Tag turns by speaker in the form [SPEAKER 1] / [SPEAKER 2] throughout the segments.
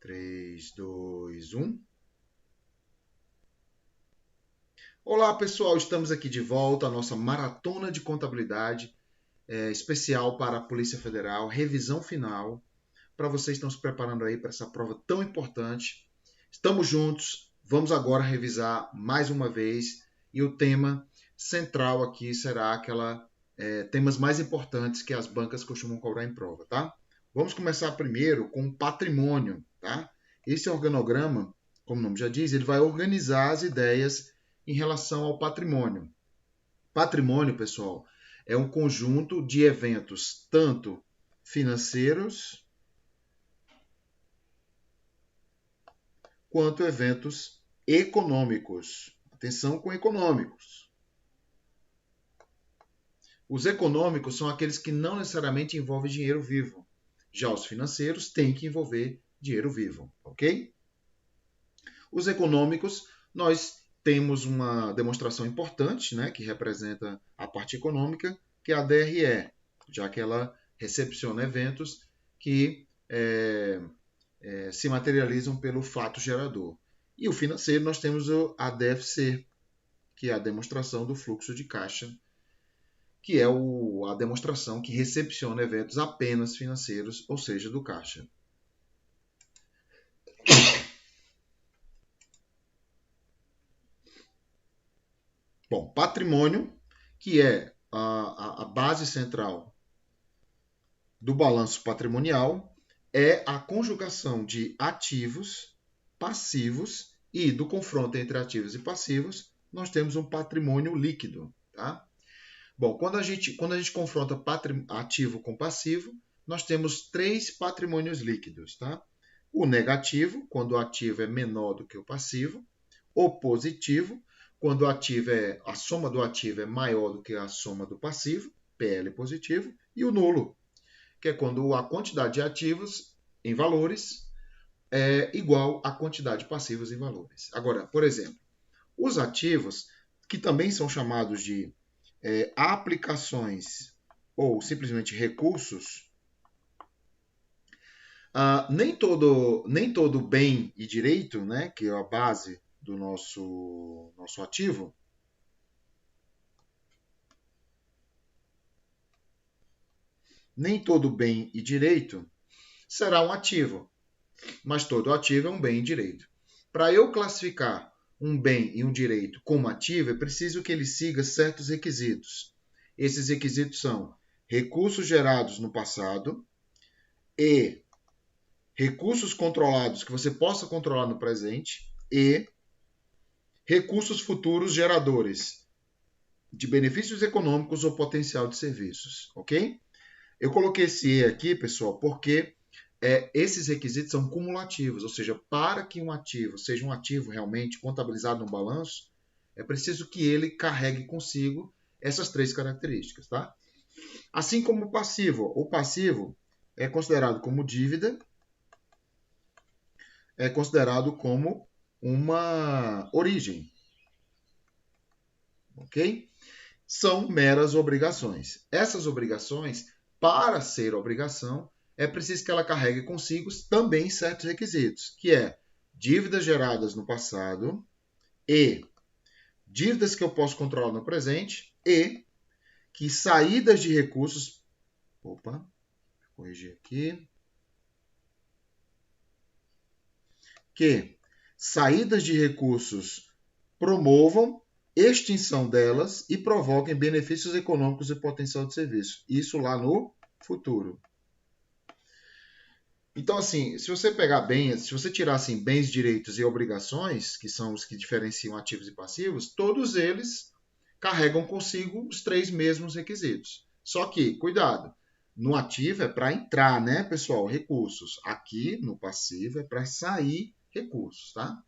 [SPEAKER 1] 3, 2, 1. Olá, pessoal. Estamos aqui de volta à nossa maratona de contabilidade especial para a Polícia Federal, revisão final, para vocês que estão se preparando aí para essa prova tão importante. Estamos juntos. Vamos agora revisar mais uma vez e o tema central aqui será temas mais importantes que as bancas costumam cobrar em prova, tá? Vamos começar primeiro com o patrimônio, tá? Esse organograma, como o nome já diz, ele vai organizar as ideias em relação ao patrimônio. Patrimônio, pessoal, é um conjunto de eventos tanto financeiros quanto eventos econômicos. Atenção com econômicos. Os econômicos são aqueles que não necessariamente envolvem dinheiro vivo. Já os financeiros têm que envolver dinheiro vivo, ok? Os econômicos, nós temos uma demonstração importante, né, que representa a parte econômica, que é a DRE, já que ela recepciona eventos que se materializam pelo fato gerador. E o financeiro, nós temos a DFC, que é a demonstração do fluxo de caixa, que é a demonstração que recepciona eventos apenas financeiros, ou seja, do caixa. Bom, patrimônio, que é a base central do balanço patrimonial, é a conjugação de ativos, passivos e do confronto entre ativos e passivos, nós temos um patrimônio líquido, tá? Bom, quando a gente confronta ativo com passivo, nós temos três patrimônios líquidos, tá? O negativo, quando o ativo é menor do que o passivo. O positivo, quando a soma do ativo é maior do que a soma do passivo, PL positivo. E o nulo, que é quando a quantidade de ativos em valores é igual à quantidade de passivos em valores. Agora, por exemplo, os ativos, que também são chamados de aplicações ou simplesmente recursos, nem todo bem e direito, né, que é a base do nosso ativo, nem todo bem e direito será um ativo, mas todo ativo é um bem e direito. Para eu classificar um bem e um direito como ativo, é preciso que ele siga certos requisitos. Esses requisitos são recursos gerados no passado e recursos controlados que você possa controlar no presente e recursos futuros geradores de benefícios econômicos ou potencial de serviços, ok? Eu coloquei esse E aqui, pessoal, porque esses requisitos são cumulativos, ou seja, para que um ativo seja um ativo realmente contabilizado no balanço, é preciso que ele carregue consigo essas três características, tá? Assim como o passivo é considerado como dívida, é considerado como uma origem, ok? São meras obrigações. Essas obrigações, para ser obrigação, é preciso que ela carregue consigo também certos requisitos, que é dívidas geradas no passado e dívidas que eu posso controlar no presente e que saídas de recursos... Opa, vou corrigir aqui. Que saídas de recursos promovam extinção delas e provoquem benefícios econômicos e potencial de serviço. Isso lá no futuro. Então, assim, se você tirar assim, bens, direitos e obrigações, que são os que diferenciam ativos e passivos, todos eles carregam consigo os três mesmos requisitos. Só que, cuidado, no ativo é para entrar, né, pessoal, recursos. Aqui, no passivo, é para sair recursos, tá?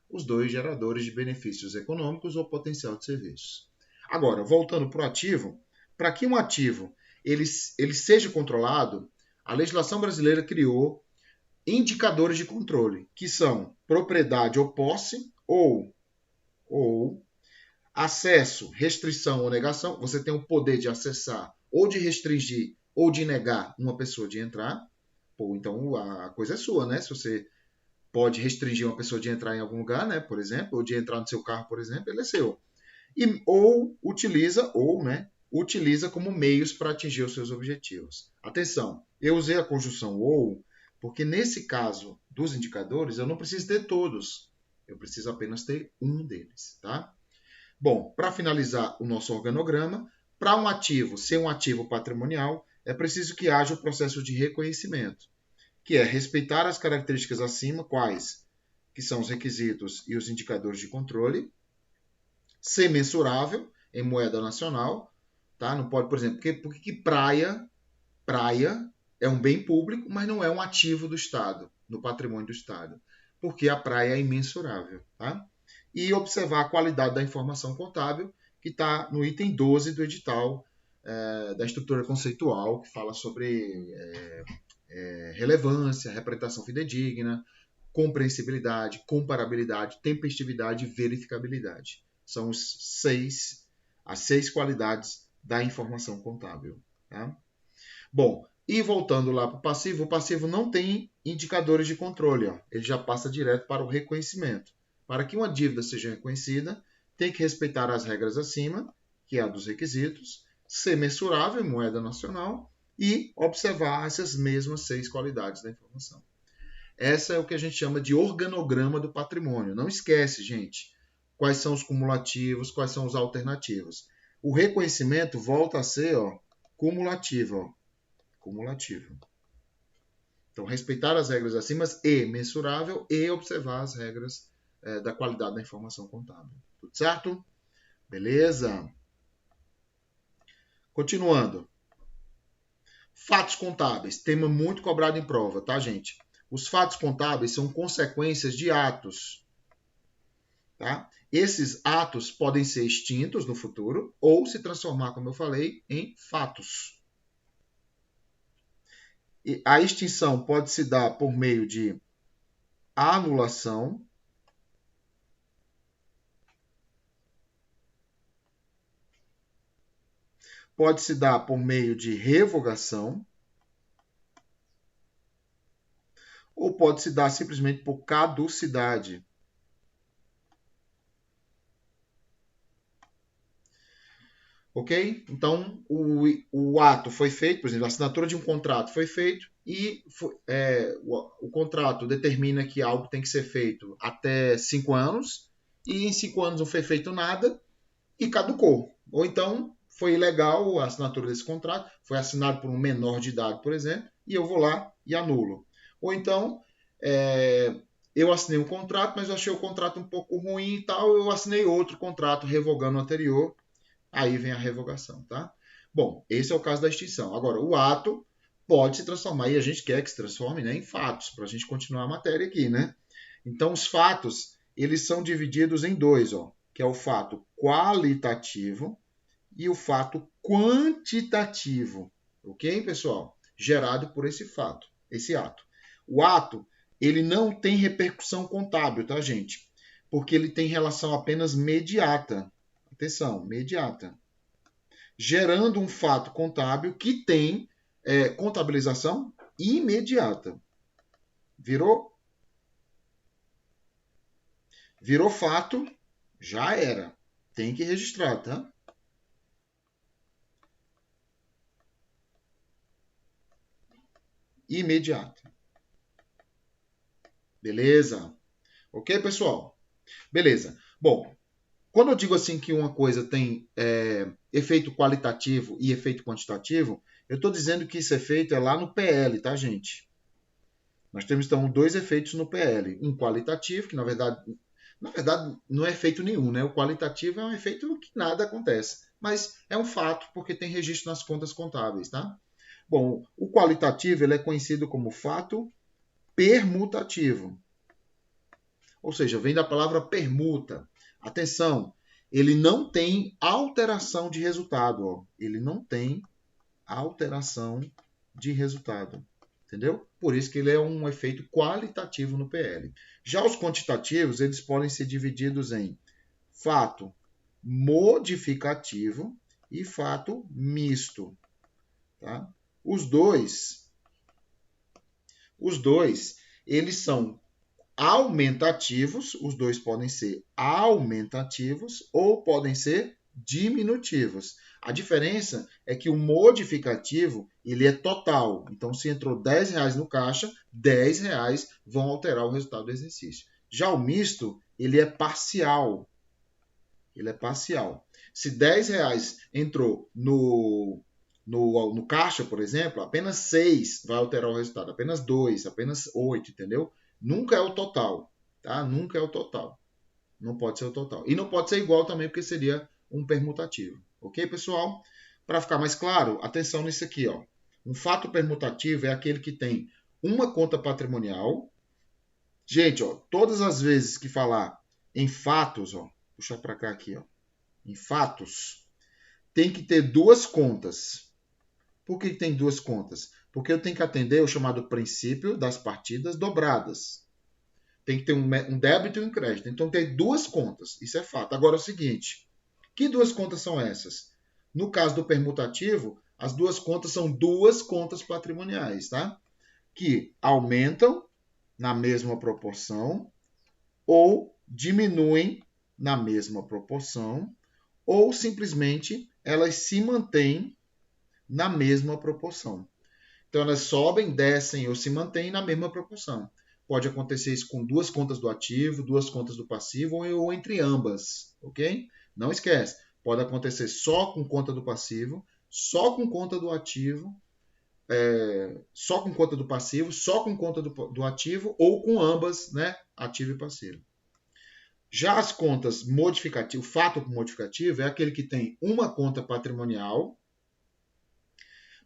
[SPEAKER 1] Os dois geradores de benefícios econômicos ou potencial de serviços. Agora, voltando para o ativo, para que um ativo ele seja controlado, a legislação brasileira criou indicadores de controle, que são propriedade ou posse, ou acesso, restrição ou negação. Você tem o poder de acessar, ou de restringir, ou de negar uma pessoa de entrar. Pô, então a coisa é sua, né? Se você pode restringir uma pessoa de entrar em algum lugar, né, por exemplo, ou de entrar no seu carro, por exemplo, ele é seu. Utiliza como meios para atingir os seus objetivos. Atenção, eu usei a conjunção ou, porque nesse caso dos indicadores, eu não preciso ter todos. Eu preciso apenas ter um deles, tá? Bom, para finalizar o nosso organograma, para um ativo ser um ativo patrimonial, é preciso que haja o processo de reconhecimento, que é respeitar as características acima, quais? Que são os requisitos e os indicadores de controle, ser mensurável em moeda nacional, tá? Não pode, por exemplo, porque praia é um bem público, mas não é um ativo do Estado, no patrimônio do Estado, porque a praia é imensurável, tá? E observar a qualidade da informação contábil, que está no item 12 do edital da estrutura conceitual, que fala sobre relevância, representação fidedigna, compreensibilidade, comparabilidade, tempestividade e verificabilidade. São as 6 qualidades da informação contábil. Tá? Bom, e voltando lá para o passivo não tem indicadores de controle. Ó. Ele já passa direto para o reconhecimento. Para que uma dívida seja reconhecida, tem que respeitar as regras acima, que é a dos requisitos, ser mensurável em moeda nacional e observar essas mesmas 6 qualidades da informação. Essa é o que a gente chama de organograma do patrimônio. Não esquece, gente, quais são os cumulativos, quais são os alternativos. O reconhecimento volta a ser cumulativo. Cumulativo. Então, respeitar as regras acima e mensurável e observar as regras da qualidade da informação contábil. Tudo certo? Beleza? Continuando. Fatos contábeis. Tema muito cobrado em prova, tá, gente? Os fatos contábeis são consequências de atos. Tá? Esses atos podem ser extintos no futuro ou se transformar, como eu falei, em fatos. E a extinção pode se dar por meio de anulação, pode se dar por meio de revogação, ou pode se dar simplesmente por caducidade. Ok? Então, o ato foi feito, por exemplo, a assinatura de um contrato foi feito e o contrato determina que algo tem que ser feito até 5 anos e em 5 anos não foi feito nada e caducou. Ou então, foi ilegal a assinatura desse contrato, foi assinado por um menor de idade, por exemplo, e eu vou lá e anulo. Ou então, eu assinei um contrato, mas eu achei o contrato um pouco ruim e tal, eu assinei outro contrato revogando o anterior, aí vem a revogação, tá? Bom, esse é o caso da extinção. Agora, o ato pode se transformar, e a gente quer que se transforme, né, em fatos, para a gente continuar a matéria aqui, né? Então, os fatos, eles são divididos em dois, que é o fato qualitativo e o fato quantitativo, ok, pessoal? Gerado por esse fato, esse ato. O ato, ele não tem repercussão contábil, tá, gente? Porque ele tem relação apenas mediata. Atenção, mediata. Gerando um fato contábil que tem contabilização imediata. Virou? Virou fato, já era. Tem que registrar, tá? Imediata. Beleza? Ok, pessoal? Beleza. Bom, quando eu digo assim que uma coisa tem efeito qualitativo e efeito quantitativo, eu estou dizendo que esse efeito é lá no PL, tá, gente? Nós temos, então, 2 efeitos no PL. Um qualitativo, que na verdade não é efeito nenhum, né? O qualitativo é um efeito que nada acontece. Mas é um fato, porque tem registro nas contas contábeis, tá? Bom, o qualitativo ele é conhecido como fato permutativo. Ou seja, vem da palavra permuta. Atenção, ele não tem alteração de resultado. Ó. Ele não tem alteração de resultado. Entendeu? Por isso que ele é um efeito qualitativo no PL. Já os quantitativos, eles podem ser divididos em fato modificativo e fato misto. Tá? Os dois, eles são aumentativos, os dois podem ser aumentativos ou podem ser diminutivos. A diferença é que o modificativo ele é total. Então, se entrou R$10 no caixa, R$10 vão alterar o resultado do exercício. Já o misto, ele é parcial. Ele é parcial. Se R$10 entrou no caixa, por exemplo, apenas 6 vai alterar o resultado. Apenas 2, apenas 8, entendeu? Nunca é o total. Tá? Nunca é o total. Não pode ser o total. E não pode ser igual também, porque seria um permutativo. Ok, pessoal? Para ficar mais claro, atenção nisso aqui. Ó. Um fato permutativo é aquele que tem uma conta patrimonial. Gente, ó, todas as vezes que falar em fatos, ó, puxar para cá aqui, ó, em fatos, tem que ter duas contas. Por que tem duas contas? Porque eu tenho que atender o chamado princípio das partidas dobradas. Tem que ter um débito e um crédito. Então tem duas contas. Isso é fato. Agora é o seguinte: que duas contas são essas? No caso do permutativo, as duas contas são duas contas patrimoniais, tá? Que aumentam na mesma proporção ou diminuem na mesma proporção ou simplesmente elas se mantêm na mesma proporção. Então elas sobem, descem ou se mantêm na mesma proporção. Pode acontecer isso com duas contas do ativo, duas contas do passivo ou entre ambas, ok? Não esquece, pode acontecer só com conta do passivo, só com conta do ativo, só com conta do passivo, só com conta do ativo ou com ambas, né? Ativo e passivo. Já as contas modificativas, o fato modificativo é aquele que tem uma conta patrimonial,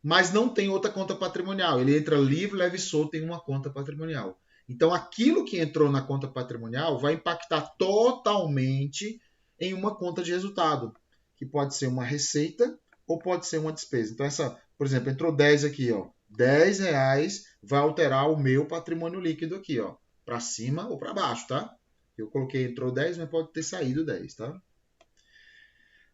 [SPEAKER 1] mas não tem outra conta patrimonial. Ele entra livre, leve e solto em uma conta patrimonial. Então, aquilo que entrou na conta patrimonial vai impactar totalmente em uma conta de resultado, que pode ser uma receita ou pode ser uma despesa. Então, por exemplo, entrou 10 aqui, ó. R$10 vai alterar o meu patrimônio líquido aqui, ó, para cima ou para baixo, tá? Eu coloquei, entrou 10, mas pode ter saído 10, tá?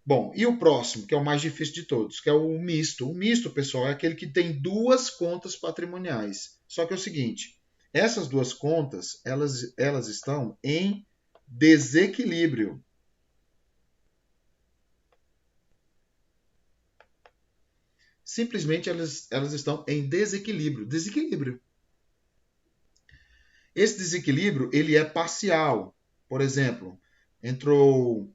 [SPEAKER 1] Bom, e o próximo, que é o mais difícil de todos, que é o misto. O misto, pessoal, é aquele que tem duas contas patrimoniais. Só que é o seguinte, essas duas contas, elas estão em desequilíbrio. Simplesmente elas estão em desequilíbrio. Desequilíbrio. Esse desequilíbrio, ele é parcial. Por exemplo, entrou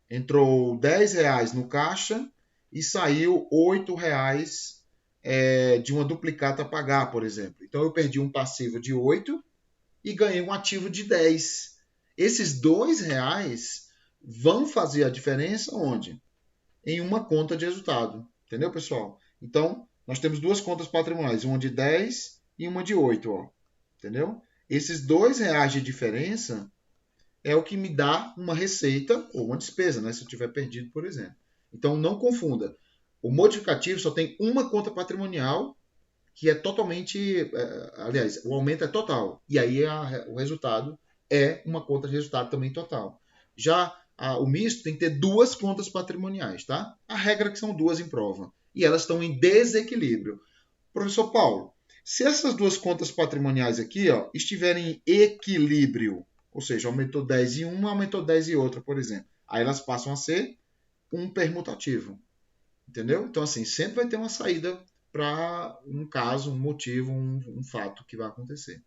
[SPEAKER 1] R$10 no caixa e saiu R$8 de uma duplicata a pagar, por exemplo. Então eu perdi um passivo de 8 e ganhei um ativo de 10. Esses R$2 vão fazer a diferença onde? Em uma conta de resultado. Entendeu, pessoal? Então, nós temos duas contas patrimoniais, uma de 10 e uma de 8. Ó. Entendeu? Esses R$2 de diferença é o que me dá uma receita ou uma despesa, né? Se eu tiver perdido, por exemplo. Então, não confunda. O modificativo só tem uma conta patrimonial que é totalmente... aliás, o aumento é total. E aí o resultado é uma conta de resultado também total. Já o misto tem que ter duas contas patrimoniais, tá? A regra é que são duas em prova. E elas estão em desequilíbrio. Professor Paulo, se essas duas contas patrimoniais aqui ó, estiverem em equilíbrio, ou seja, aumentou 10 em uma, aumentou 10 em outra, por exemplo. Aí elas passam a ser um permutativo. Entendeu? Então, assim, sempre vai ter uma saída para um caso, um motivo, um fato que vai acontecer.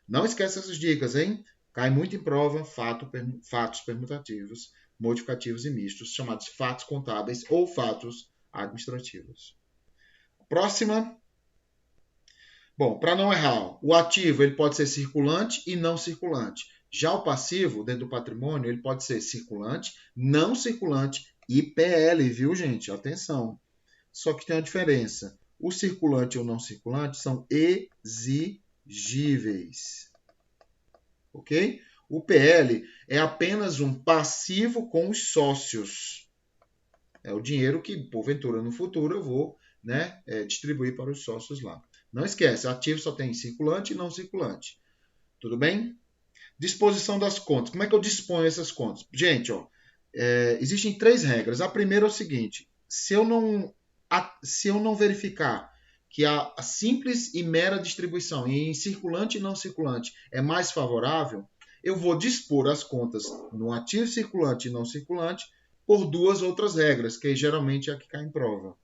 [SPEAKER 1] Não esquece essas dicas, hein? Cai muito em prova fatos permutativos, modificativos e mistos, chamados fatos contábeis ou fatos administrativos. Próxima. Bom, para não errar, o ativo ele pode ser circulante e não circulante. Já o passivo, dentro do patrimônio, ele pode ser circulante, não circulante e PL, viu, gente? Atenção. Só que tem uma diferença. O circulante e o não circulante são exigíveis. Ok? O PL é apenas um passivo com os sócios. É o dinheiro que, porventura, no futuro eu vou distribuir para os sócios lá. Não esquece, ativo só tem circulante e não circulante. Tudo bem? Disposição das contas. Como é que eu disponho essas contas? Gente, ó, existem 3 regras. A primeira é o seguinte: se eu não verificar que a simples e mera distribuição em circulante e não circulante é mais favorável, eu vou dispor as contas no ativo circulante e não circulante por duas outras regras, que geralmente é a que cai em prova.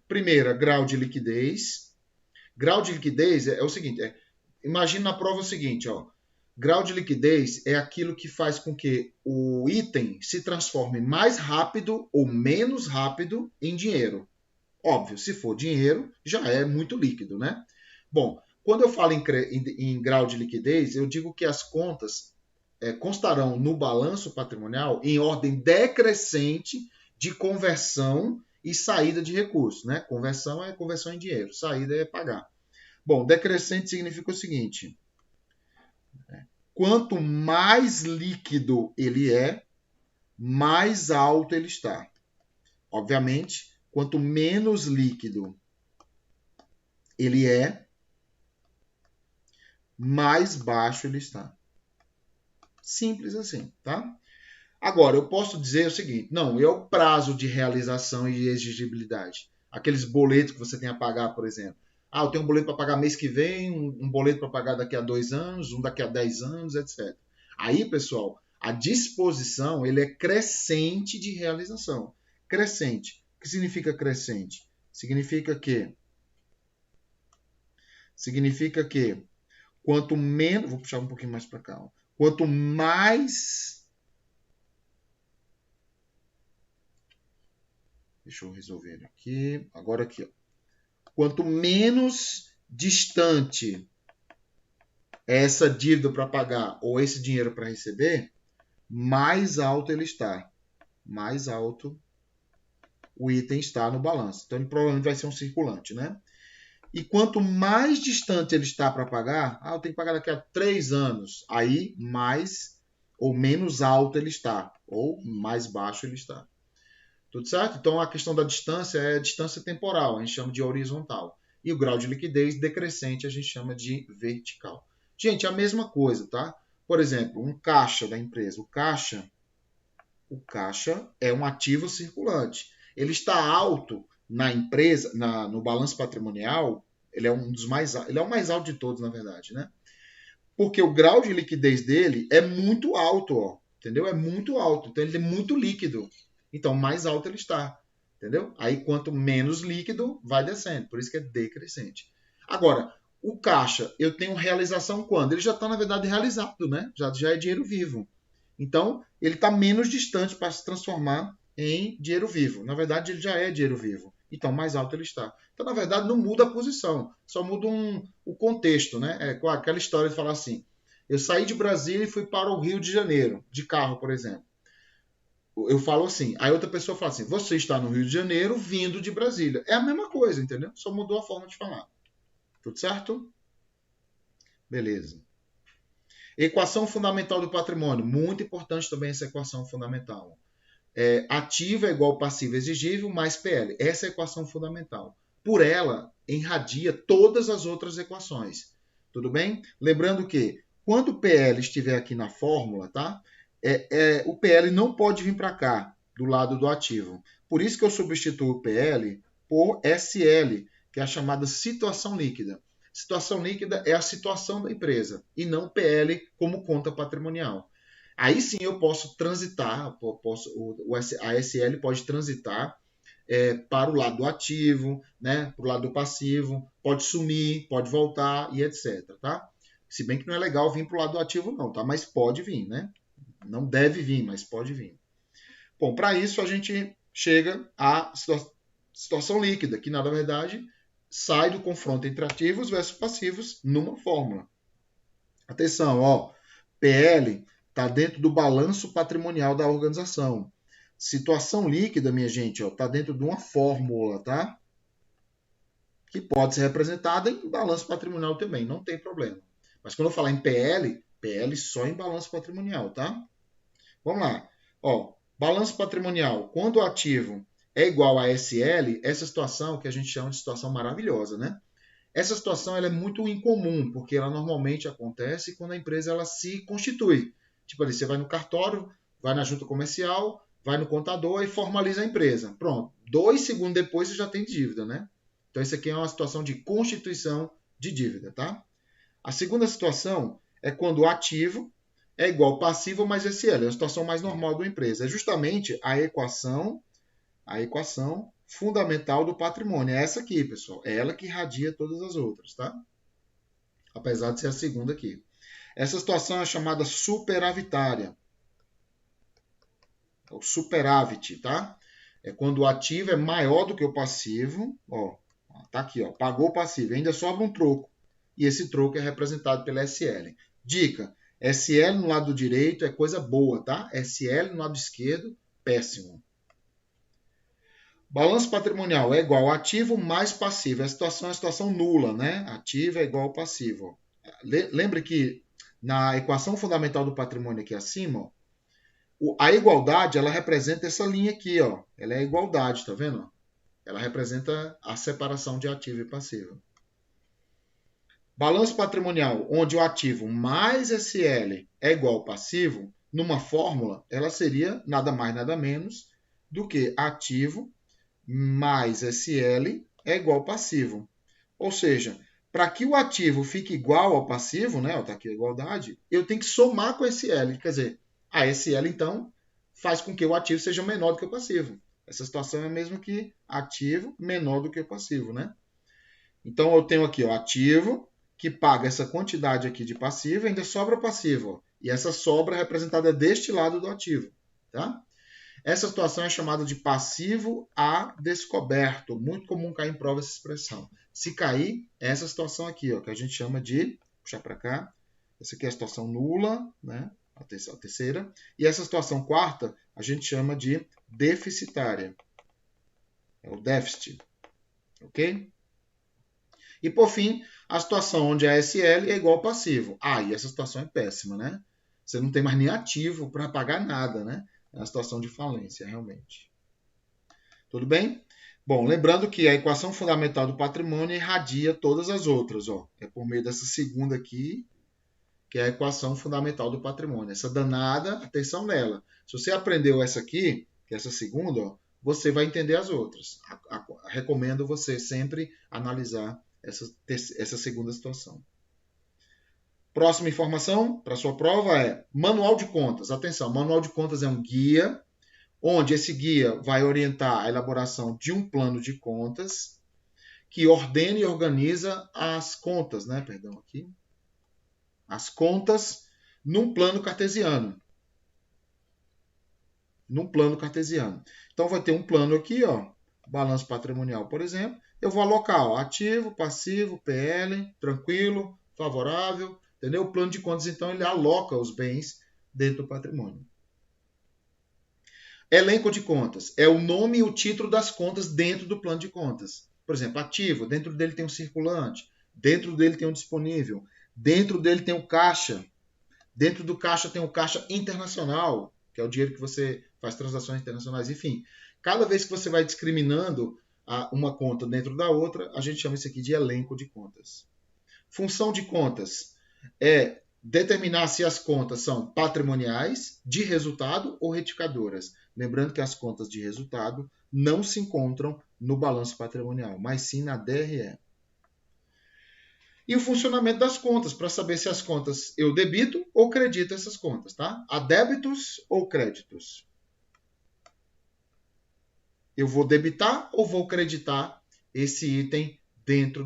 [SPEAKER 1] Primeira, grau de liquidez. Grau de liquidez é o seguinte, imagina na prova o seguinte, ó, grau de liquidez é aquilo que faz com que o item se transforme mais rápido ou menos rápido em dinheiro. Óbvio, se for dinheiro, já é muito líquido, né? Bom, quando eu falo em grau de liquidez, eu digo que as contas constarão no balanço patrimonial em ordem decrescente de conversão e saída de recursos, né? Conversão é conversão em dinheiro, saída é pagar. Bom, decrescente significa o seguinte: quanto mais líquido ele é, mais alto ele está. Obviamente, quanto menos líquido ele é, mais baixo ele está. Simples assim, tá? Agora, eu posso dizer o seguinte, não, é o prazo de realização e exigibilidade. Aqueles boletos que você tem a pagar, por exemplo. Eu tenho um boleto para pagar mês que vem, um boleto para pagar daqui a 2 anos, um daqui a 10 anos, etc. Aí, pessoal, a disposição ele é crescente de realização. Crescente. O que significa crescente? Significa que quanto menos... Vou puxar um pouquinho mais para cá. Quanto mais... Deixa eu resolver aqui. Agora aqui, ó. Quanto menos distante é essa dívida para pagar ou esse dinheiro para receber, mais alto ele está. Mais alto o item está no balanço. Então, ele provavelmente vai ser um circulante, né? E quanto mais distante ele está para pagar, eu tenho que pagar daqui a 3 anos. Aí, mais ou menos alto ele está. Ou mais baixo ele está. Tudo certo? Então, a questão da distância é distância temporal, a gente chama de horizontal. E o grau de liquidez decrescente a gente chama de vertical. Gente, a mesma coisa, tá? Por exemplo, um caixa da empresa. O caixa é um ativo circulante. Ele está alto na empresa, no balanço patrimonial, ele é o mais alto de todos, na verdade, né? Porque o grau de liquidez dele é muito alto, ó, entendeu? É muito alto, então ele é muito líquido. Então, mais alto ele está, entendeu? Aí, quanto menos líquido, vai descendo. Por isso que é decrescente. Agora, o caixa, eu tenho realização quando? Ele já está, na verdade, realizado, né? Já é dinheiro vivo. Então, ele está menos distante para se transformar em dinheiro vivo. Na verdade, ele já é dinheiro vivo. Então, mais alto ele está. Então, na verdade, não muda a posição. Só muda o contexto, né? Aquela história de falar assim, eu saí de Brasília e fui para o Rio de Janeiro, de carro, por exemplo. Eu falo assim, aí outra pessoa fala assim, você está no Rio de Janeiro vindo de Brasília. É a mesma coisa, entendeu? Só mudou a forma de falar. Tudo certo? Beleza. Equação fundamental do patrimônio. Muito importante também essa equação fundamental. Ativo é igual passivo exigível mais PL. Essa é a equação fundamental. Por ela, enradia todas as outras equações. Tudo bem? Lembrando que, quando o PL estiver aqui na fórmula, tá? O PL não pode vir para cá, do lado do ativo. Por isso que eu substituo o PL por SL, que é a chamada situação líquida. Situação líquida é a situação da empresa, e não PL como conta patrimonial. Aí sim eu posso transitar, a SL pode transitar para o lado do ativo, né, para o lado do passivo, pode sumir, pode voltar e etc. Tá? Se bem que não é legal vir para o lado do ativo não, tá? Mas pode vir, né? Não deve vir, mas pode vir. Bom, para isso a gente chega à situação líquida, que na verdade sai do confronto entre ativos versus passivos numa fórmula. Atenção, ó, PL está dentro do balanço patrimonial da organização. Situação líquida, minha gente, está dentro de uma fórmula, tá? Que pode ser representada em balanço patrimonial também, não tem problema. Mas quando eu falar em PL, PL só em balanço patrimonial, tá? Vamos lá. Ó, balanço patrimonial. Quando o ativo é igual a SL, essa situação que a gente chama de situação maravilhosa, né? Essa situação ela é muito incomum, porque ela normalmente acontece quando a empresa ela se constitui. Tipo ali, você vai no cartório, vai na junta comercial, vai no contador e formaliza a empresa. Pronto. 2 segundos depois você já tem dívida, né? Então, isso aqui é uma situação de constituição de dívida, tá? A segunda situação é quando o ativo é igual ao passivo mais SL. É a situação mais normal da empresa. É justamente a equação fundamental do patrimônio. É essa aqui, pessoal. É ela que irradia todas as outras, tá? Apesar de ser a segunda aqui. Essa situação é chamada superavitária. O superávit, tá? É quando o ativo é maior do que o passivo. Ó, tá aqui, ó. Pagou o passivo. Ainda sobra um troco. E esse troco é representado pela SL. Dica: SL no lado direito é coisa boa, tá? SL no lado esquerdo, péssimo. Balanço patrimonial é igual a ativo mais passivo. A situação é a situação nula, né? Ativo é igual ao passivo. Lembre que na equação fundamental do patrimônio aqui acima, a igualdade ela representa essa linha aqui, ó. Ela é a igualdade, tá vendo? Ela representa a separação de ativo e passivo. Balanço patrimonial, onde o ativo mais SL é igual ao passivo, numa fórmula, ela seria nada mais, nada menos do que ativo mais SL é igual ao passivo. Ou seja, para que o ativo fique igual ao passivo, né, está aqui a igualdade, eu tenho que somar com a SL. Quer dizer, a SL, então, faz com que o ativo seja menor do que o passivo. Essa situação é mesmo que ativo menor do que o passivo, né? Então, eu tenho aqui o ativo, que paga essa quantidade aqui de passivo, ainda sobra passivo. Ó. E essa sobra é representada deste lado do ativo. Tá? Essa situação é chamada de passivo a descoberto. Muito comum cair em prova essa expressão. Se cair, é essa situação aqui, ó, que a gente chama de... Puxar para cá. Essa aqui é a situação nula, né? A terceira. E essa situação quarta, a gente chama de deficitária. É o déficit. Ok? E, por fim, a situação onde a SL é igual ao passivo. E essa situação é péssima, né? Você não tem mais nem ativo para pagar nada, né? É uma situação de falência, realmente. Tudo bem? Bom, lembrando que a equação fundamental do patrimônio irradia todas as outras. Ó. É por meio dessa segunda aqui, que é a equação fundamental do patrimônio. Essa danada, atenção nela. Se você aprendeu essa aqui, que é essa segunda, ó, você vai entender as outras. Recomendo você sempre analisar essa segunda situação. Próxima informação para sua prova é Manual de Contas. Atenção, Manual de Contas é um guia, onde esse guia vai orientar a elaboração de um plano de contas que ordena e organiza as contas, né? Perdão, aqui. As contas num plano cartesiano. Num plano cartesiano. Então, vai ter um plano aqui, ó, balanço patrimonial, por exemplo. Eu vou alocar ó, ativo, passivo, PL, tranquilo, favorável, entendeu? O plano de contas, então, ele aloca os bens dentro do patrimônio. Elenco de contas é o nome e o título das contas dentro do plano de contas. Por exemplo, ativo, dentro dele tem um circulante, dentro dele tem um disponível, dentro dele tem um caixa, dentro do caixa tem um caixa internacional, que é o dinheiro que você faz transações internacionais. Enfim, cada vez que você vai discriminando uma conta dentro da outra, a gente chama isso aqui de elenco de contas. Função de contas é determinar se as contas são patrimoniais, de resultado ou retificadoras. Lembrando que as contas de resultado não se encontram no balanço patrimonial, mas sim na DRE. E o funcionamento das contas, para saber se as contas eu debito ou credito essas contas, tá? Há débitos ou créditos? Eu vou debitar ou vou creditar esse item dentro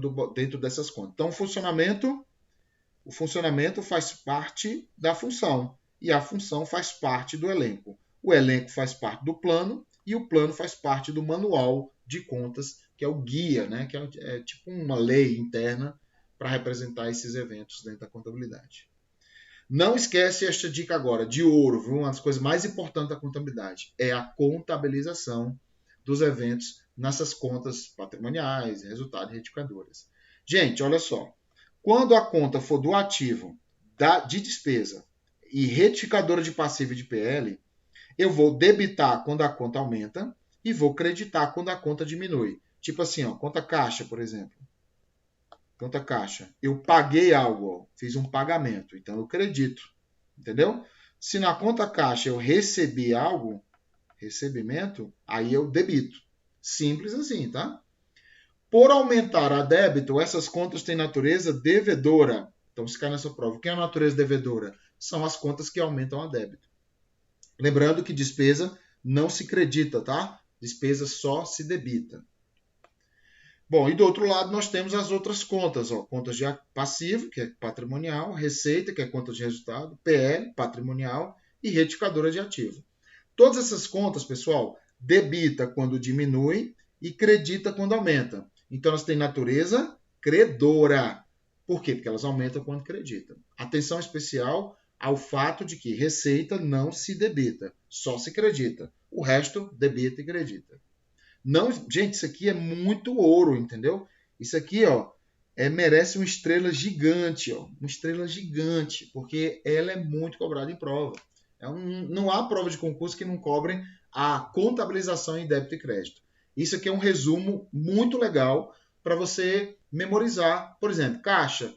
[SPEAKER 1] dessas contas? Então, o funcionamento faz parte da função e a função faz parte do elenco. O elenco faz parte do plano e o plano faz parte do manual de contas, que é o guia, né? Que é tipo uma lei interna para representar esses eventos dentro da contabilidade. Não esquece esta dica agora, de ouro, viu? Uma das coisas mais importantes da contabilidade é a contabilização dos eventos nessas contas patrimoniais, resultados e retificadoras. Gente, olha só. Quando a conta for do ativo de despesa e retificadora de passivo e de PL, eu vou debitar quando a conta aumenta e vou creditar quando a conta diminui. Tipo assim, ó, conta caixa, por exemplo. Conta caixa. Eu paguei algo, ó, fiz um pagamento, então eu credito. Entendeu? Se na conta caixa eu recebi algo, recebimento, aí eu debito. Simples assim, tá? Por aumentar a débito, essas contas têm natureza devedora. Então, se cai nessa prova, o que é a natureza devedora? São as contas que aumentam a débito. Lembrando que despesa não se credita, tá? Despesa só se debita. Bom, e do outro lado nós temos as outras contas, ó, contas de passivo, que é patrimonial, receita, que é conta de resultado, PL, patrimonial, e retificadora de ativo. Todas essas contas, pessoal, debita quando diminui e credita quando aumenta. Então elas têm natureza credora. Por quê? Porque elas aumentam quando creditam. Atenção especial ao fato de que receita não se debita, só se credita. O resto debita e credita. Não, gente, isso aqui é muito ouro, entendeu? Isso aqui, ó, merece uma estrela gigante, ó, uma estrela gigante, porque ela é muito cobrada em prova. Não há prova de concurso que não cobrem a contabilização em débito e crédito. Isso aqui é um resumo muito legal para você memorizar. Por exemplo, caixa.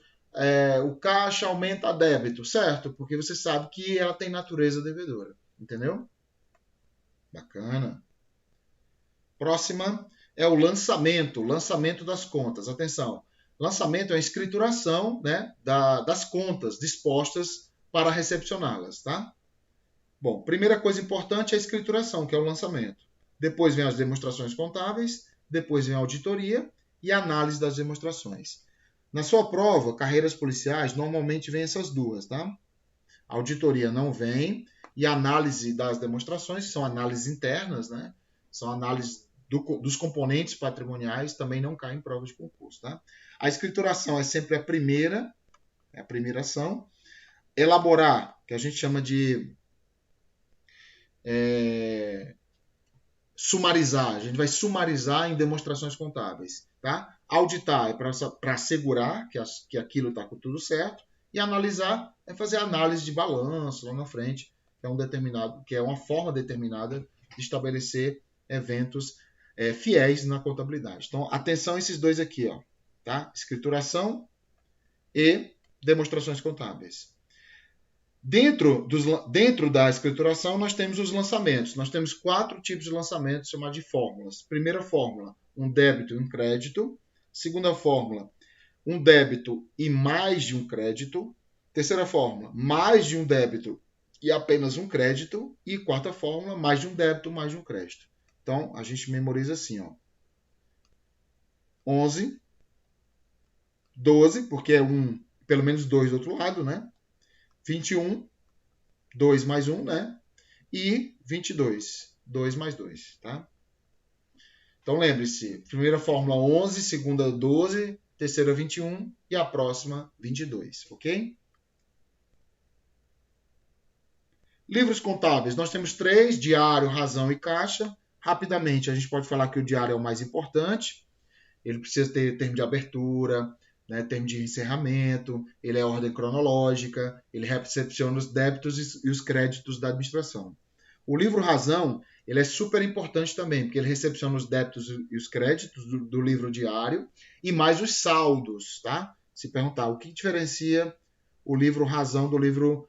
[SPEAKER 1] O caixa aumenta a débito, certo? Porque você sabe que ela tem natureza devedora, entendeu? Bacana. Próxima é o lançamento das contas. Atenção, lançamento é a escrituração, né, das contas dispostas para recepcioná-las, tá? Bom, primeira coisa importante é a escrituração, que é o lançamento. Depois vem as demonstrações contábeis, depois vem a auditoria e a análise das demonstrações. Na sua prova, carreiras policiais, normalmente vem essas duas, tá? A auditoria não vem e a análise das demonstrações, que são análises internas, né? São análises dos componentes patrimoniais, também não cai em prova de concurso, tá? A escrituração é sempre a primeira ação. Elaborar, que a gente chama de sumarizar, a gente vai sumarizar em demonstrações contábeis, tá? Auditar é para assegurar que aquilo está com tudo certo, e analisar é fazer análise de balanço lá na frente, que é uma forma determinada de estabelecer eventos fiéis na contabilidade. Então, atenção a esses dois aqui, ó, tá? Escrituração e demonstrações contábeis. Dentro da escrituração, nós temos os lançamentos. Nós temos 4 tipos de lançamentos, chamados de fórmulas. Primeira fórmula, um débito e um crédito. Segunda fórmula, um débito e mais de um crédito. Terceira fórmula, mais de um débito e apenas um crédito. E quarta fórmula, mais de um débito, mais de um crédito. Então, a gente memoriza assim, ó. 11, 12, porque é pelo menos 2 do outro lado, né? 21, 2 mais 1, né? E 22, 2 mais 2, tá? Então, lembre-se, primeira fórmula 11, segunda 12, terceira 21 e a próxima 22, ok? Livros contábeis, nós temos 3, diário, razão e caixa. Rapidamente, a gente pode falar que o diário é o mais importante. Ele precisa ter termo de abertura, né, termo de encerramento, ele é ordem cronológica, ele recepciona os débitos e os créditos da administração. O livro Razão, ele é super importante também, porque ele recepciona os débitos e os créditos do livro diário e mais os saldos, tá? Se perguntar o que diferencia o livro Razão do livro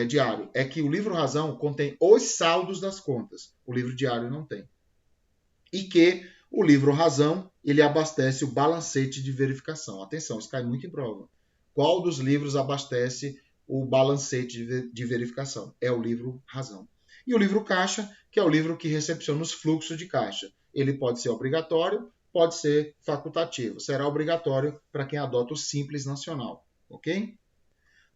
[SPEAKER 1] diário, é que o livro Razão contém os saldos das contas, o livro diário não tem. E que o livro Razão, ele abastece o balancete de verificação. Atenção, isso cai muito em prova. Qual dos livros abastece o balancete de verificação? É o livro Razão. E o livro Caixa, que é o livro que recepciona os fluxos de caixa. Ele pode ser obrigatório, pode ser facultativo. Será obrigatório para quem adota o Simples Nacional. Ok?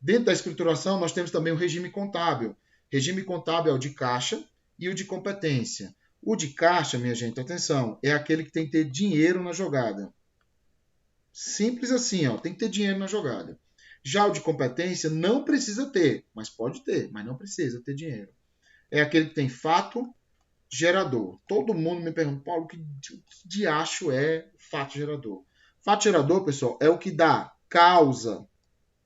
[SPEAKER 1] Dentro da escrituração, nós temos também o regime contábil. Regime contábil é o de caixa e o de competência. O de caixa, minha gente, atenção, é aquele que tem que ter dinheiro na jogada. Simples assim, ó, tem que ter dinheiro na jogada. Já o de competência não precisa ter, mas pode ter, mas não precisa ter dinheiro. É aquele que tem fato gerador. Todo mundo me pergunta, Paulo, que diacho é fato gerador? Fato gerador, pessoal, é o que dá causa.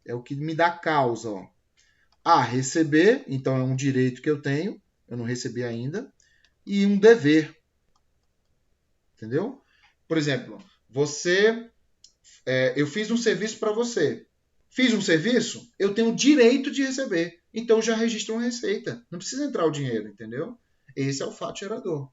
[SPEAKER 1] É o que me dá causa. Ó. Receber, então é um direito que eu tenho, eu não recebi ainda, e um dever. Entendeu? Por exemplo, eu fiz um serviço para você. Fiz um serviço, eu tenho o direito de receber. Então já registro uma receita. Não precisa entrar o dinheiro, entendeu? Esse é o fato gerador.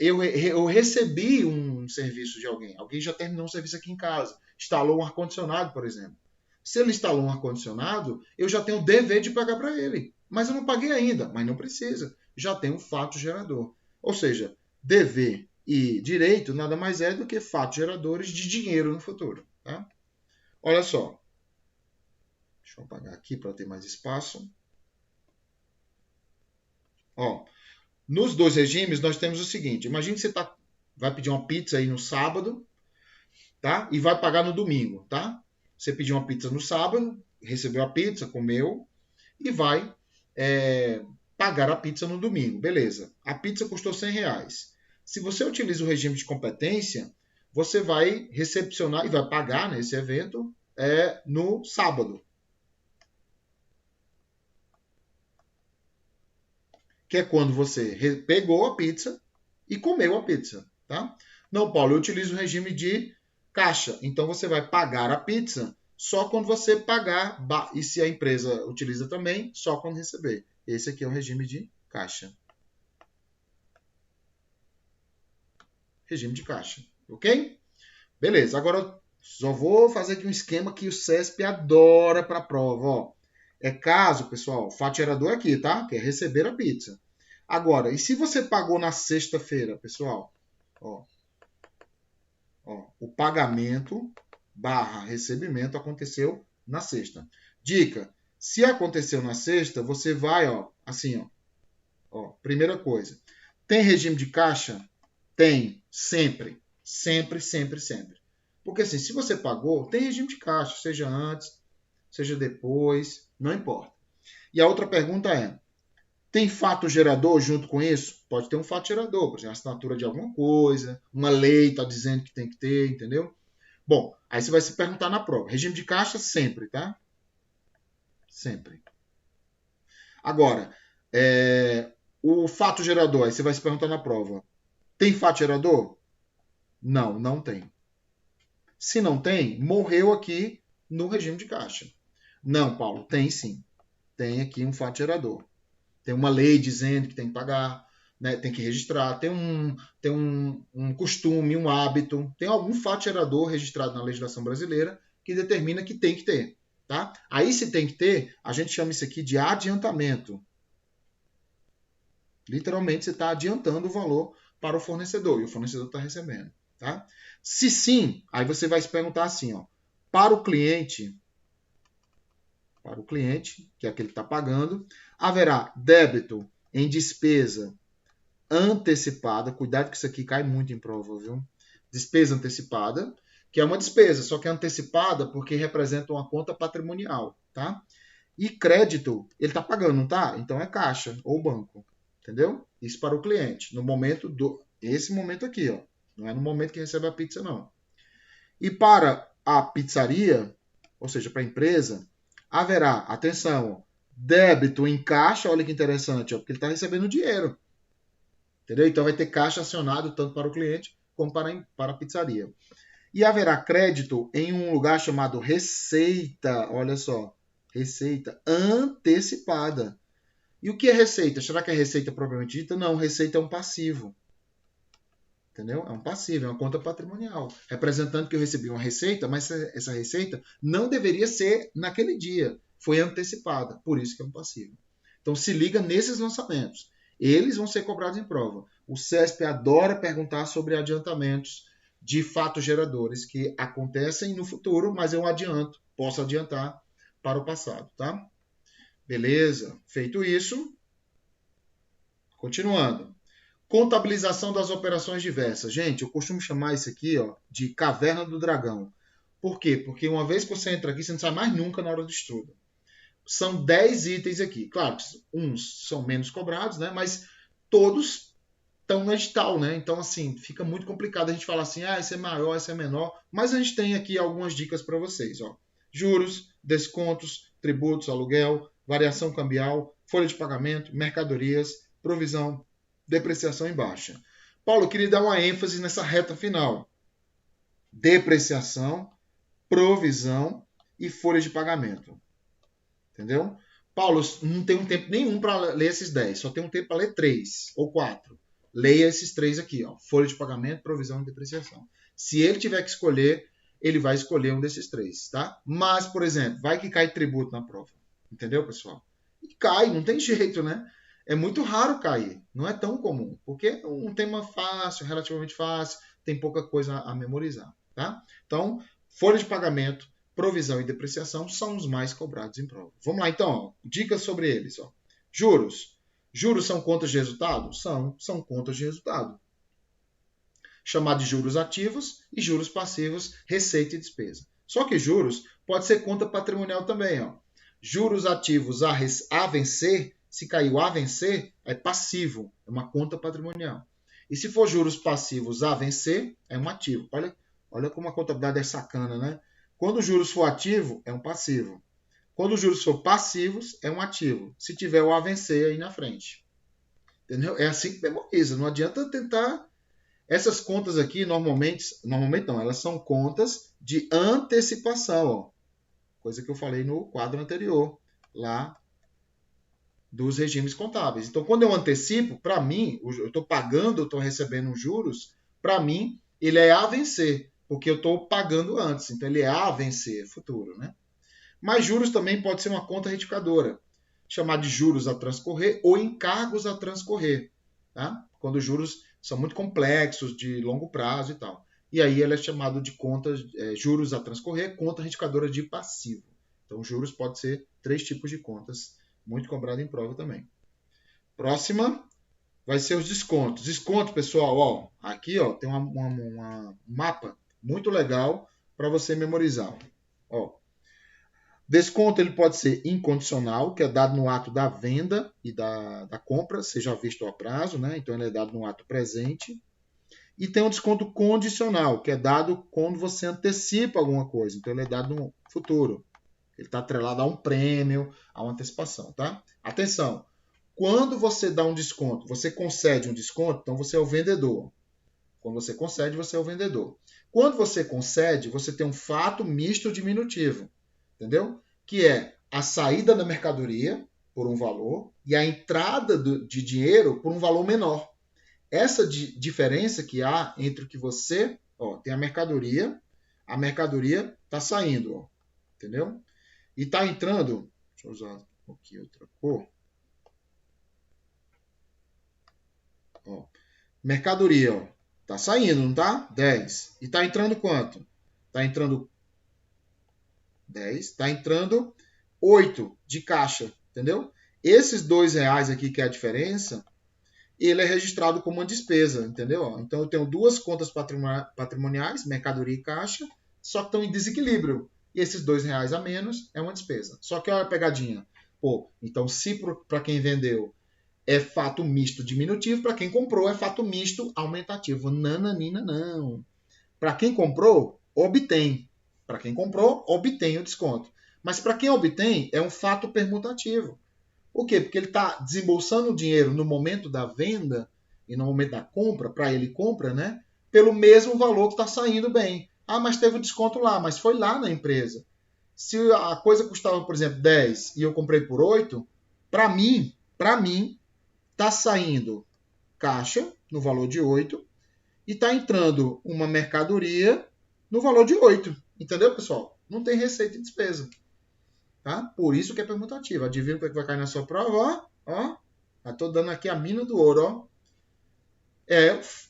[SPEAKER 1] eu recebi um serviço de alguém. Alguém já terminou um serviço aqui em casa. Instalou um ar-condicionado, por exemplo. Se ele instalou um ar-condicionado, eu já tenho o dever de pagar para ele. Mas eu não paguei ainda, mas não precisa. Já tem um fato gerador. Ou seja, dever e direito nada mais é do que fatos geradores de dinheiro no futuro. Tá? Olha só. Deixa eu apagar aqui para ter mais espaço. Ó, nos dois regimes, nós temos o seguinte. Imagine que você vai pedir uma pizza aí no sábado, tá? E vai pagar no domingo, tá? Você pediu uma pizza no sábado, recebeu a pizza, comeu e vai pagar a pizza no domingo. Beleza. A pizza custou R$100. Se você utiliza o regime de competência, você vai recepcionar e vai pagar nesse evento no sábado. Que é quando você pegou a pizza e comeu a pizza, tá? Não, Paulo, eu utilizo o regime de caixa. Então você vai pagar a pizza só quando você pagar, e se a empresa utiliza também, só quando receber. Esse aqui é o regime de caixa. Regime de caixa, ok? Beleza, agora só vou fazer aqui um esquema que o CESP adora para a prova. Ó. É caso, pessoal, fato gerador aqui, tá? Que é receber a pizza. Agora, e se você pagou na sexta-feira, pessoal? Ó, o pagamento / recebimento aconteceu na sexta. Dica, se aconteceu na sexta, você vai, assim, primeira coisa. Tem regime de caixa? Tem, sempre. Sempre, sempre, sempre. Porque assim, se você pagou, tem regime de caixa, seja antes, seja depois, não importa. E a outra pergunta é, tem fato gerador junto com isso? Pode ter um fato gerador, por exemplo, assinatura de alguma coisa, uma lei está dizendo que tem que ter, entendeu? Bom, aí você vai se perguntar na prova. Regime de caixa sempre, tá? Sempre. Agora, o fato gerador, aí você vai se perguntar na prova. Tem fato gerador? Não, não tem. Se não tem, morreu aqui no regime de caixa. Não, Paulo, tem sim. Tem aqui um fato gerador. Tem uma lei dizendo que tem que pagar, né? Tem que registrar, tem um costume, um hábito, tem algum fato gerador registrado na legislação brasileira que determina que tem que ter. Tá? Aí, se tem que ter, a gente chama isso aqui de adiantamento. Literalmente, você está adiantando o valor para o fornecedor e o fornecedor está recebendo. Tá? Se sim, aí você vai se perguntar assim, para o cliente, que é aquele que está pagando, haverá débito em despesa antecipada. Cuidado que isso aqui cai muito em prova, viu? Despesa antecipada, que é uma despesa, só que é antecipada porque representa uma conta patrimonial, tá? E crédito, ele está pagando, não tá? Então é caixa ou banco, entendeu? Isso para o cliente, no momento esse momento aqui, não é no momento que recebe a pizza, não. E para a pizzaria, ou seja, para a empresa, haverá, atenção, débito em caixa, olha que interessante, porque ele está recebendo dinheiro. Entendeu? Então vai ter caixa acionado tanto para o cliente como para a pizzaria. E haverá crédito em um lugar chamado receita, olha só, receita antecipada. E o que é receita? Será que é receita propriamente dita? Não, receita é um passivo. Entendeu? É um passivo, é uma conta patrimonial, representando que eu recebi uma receita, mas essa receita não deveria ser naquele dia, foi antecipada, por isso que é um passivo. Então se liga nesses lançamentos, eles vão ser cobrados em prova. O CESP adora perguntar sobre adiantamentos de fatos geradores que acontecem no futuro, mas eu posso adiantar para o passado, tá? Beleza? Feito isso, continuando. Contabilização das operações diversas. Gente, eu costumo chamar isso aqui de caverna do dragão. Por quê? Porque uma vez que você entra aqui, você não sai mais nunca na hora do estudo. São 10 itens aqui. Claro, uns são menos cobrados, né? Mas todos estão no edital, né? Então, assim, fica muito complicado a gente falar assim, esse é maior, esse é menor. Mas a gente tem aqui algumas dicas para vocês. Juros, descontos, tributos, aluguel, variação cambial, folha de pagamento, mercadorias, provisão, depreciação em baixa. Paulo, eu queria dar uma ênfase nessa reta final. Depreciação, provisão e folha de pagamento. Entendeu? Paulo, não tenho tempo nenhum para ler esses 10, só tenho tempo para ler 3 ou 4. leia esses 3 aqui, ó, folha de pagamento, provisão e depreciação. Se ele tiver que escolher, ele vai escolher um desses 3, tá? Mas, por exemplo, vai que cai tributo na prova. Entendeu, pessoal? E cai, não tem jeito, né? É muito raro cair, não é tão comum, porque é um tema fácil, relativamente fácil, tem pouca coisa a memorizar, tá? Então, folha de pagamento, provisão e depreciação são os mais cobrados em prova. Vamos lá, então, ó, dicas sobre eles. Ó. Juros. Juros são contas de resultado? São contas de resultado. Chamado de juros ativos e juros passivos, receita e despesa. Só que juros pode ser conta patrimonial também. Ó. Juros ativos a vencer, se caiu a vencer, é passivo, é uma conta patrimonial. E se for juros passivos a vencer, é um ativo. Olha como a contabilidade é sacana, né? Quando o juros for ativo, é um passivo. Quando os juros for passivos, é um ativo. Se tiver o a vencer aí na frente. Entendeu? É assim que memoriza. Não adianta tentar... Essas contas aqui, normalmente não, elas são contas de antecipação. Ó. Coisa que eu falei no quadro anterior, lá dos regimes contábeis. Então, quando eu antecipo, para mim, eu estou pagando, eu estou recebendo juros, para mim, ele é a vencer, porque eu estou pagando antes. Então, ele é a vencer, futuro, né? Mas juros também pode ser uma conta retificadora, chamada de juros a transcorrer ou encargos a transcorrer, tá? Quando os juros são muito complexos, de longo prazo e tal. E aí ela é chamada de juros a transcorrer, conta retificadora de passivo. Então, juros pode ser 3 tipos de contas, muito cobrado em prova também. Próxima vai ser os descontos. Desconto, pessoal, ó, aqui ó, tem um mapa muito legal para você memorizar. Ó. Desconto ele pode ser incondicional, que é dado no ato da venda e da compra, seja visto ao prazo, né? Então ele é dado no ato presente. E tem um desconto condicional, que é dado quando você antecipa alguma coisa. Então ele é dado no futuro. Ele está atrelado a um prêmio, a uma antecipação, tá? Atenção! Quando você dá um desconto, você concede um desconto, então você é o vendedor. Quando você concede, você é o vendedor. Quando você concede, você tem um fato misto diminutivo. Entendeu? Que é a saída da mercadoria por um valor e a entrada de dinheiro por um valor menor. Essa diferença que há entre o que você... Ó, tem a mercadoria está saindo, ó, entendeu? E está entrando... Deixa eu usar aqui outra cor. Ó, mercadoria, ó, está saindo, não está? 10. E está entrando quanto? Está entrando 10, está entrando 8 de caixa, entendeu? Esses R$2 aqui, que é a diferença, ele é registrado como uma despesa, entendeu? Então, eu tenho 2 contas patrimoniais, mercadoria e caixa, só que estão em desequilíbrio. E esses R$2 a menos é uma despesa. Só que olha a pegadinha. Pô, então, se para quem vendeu é fato misto diminutivo, para quem comprou é fato misto aumentativo. Nananina, não. Para quem comprou, obtém. Para quem comprou, obtém o desconto. Mas para quem obtém, é um fato permutativo. Por quê? Porque ele está desembolsando o dinheiro no momento da venda e no momento da compra, para ele compra, né? Pelo mesmo valor que está saindo bem. Ah, mas teve o desconto lá, mas foi lá na empresa. Se a coisa custava, por exemplo, 10 e eu comprei por 8, para mim, está saindo caixa no valor de 8 e está entrando uma mercadoria no valor de 8. Entendeu, pessoal? Não tem receita e despesa. Tá? Por isso que é permutativo. Adivinha o que vai cair na sua prova? Ó. Estou dando aqui a mina do ouro. Ó.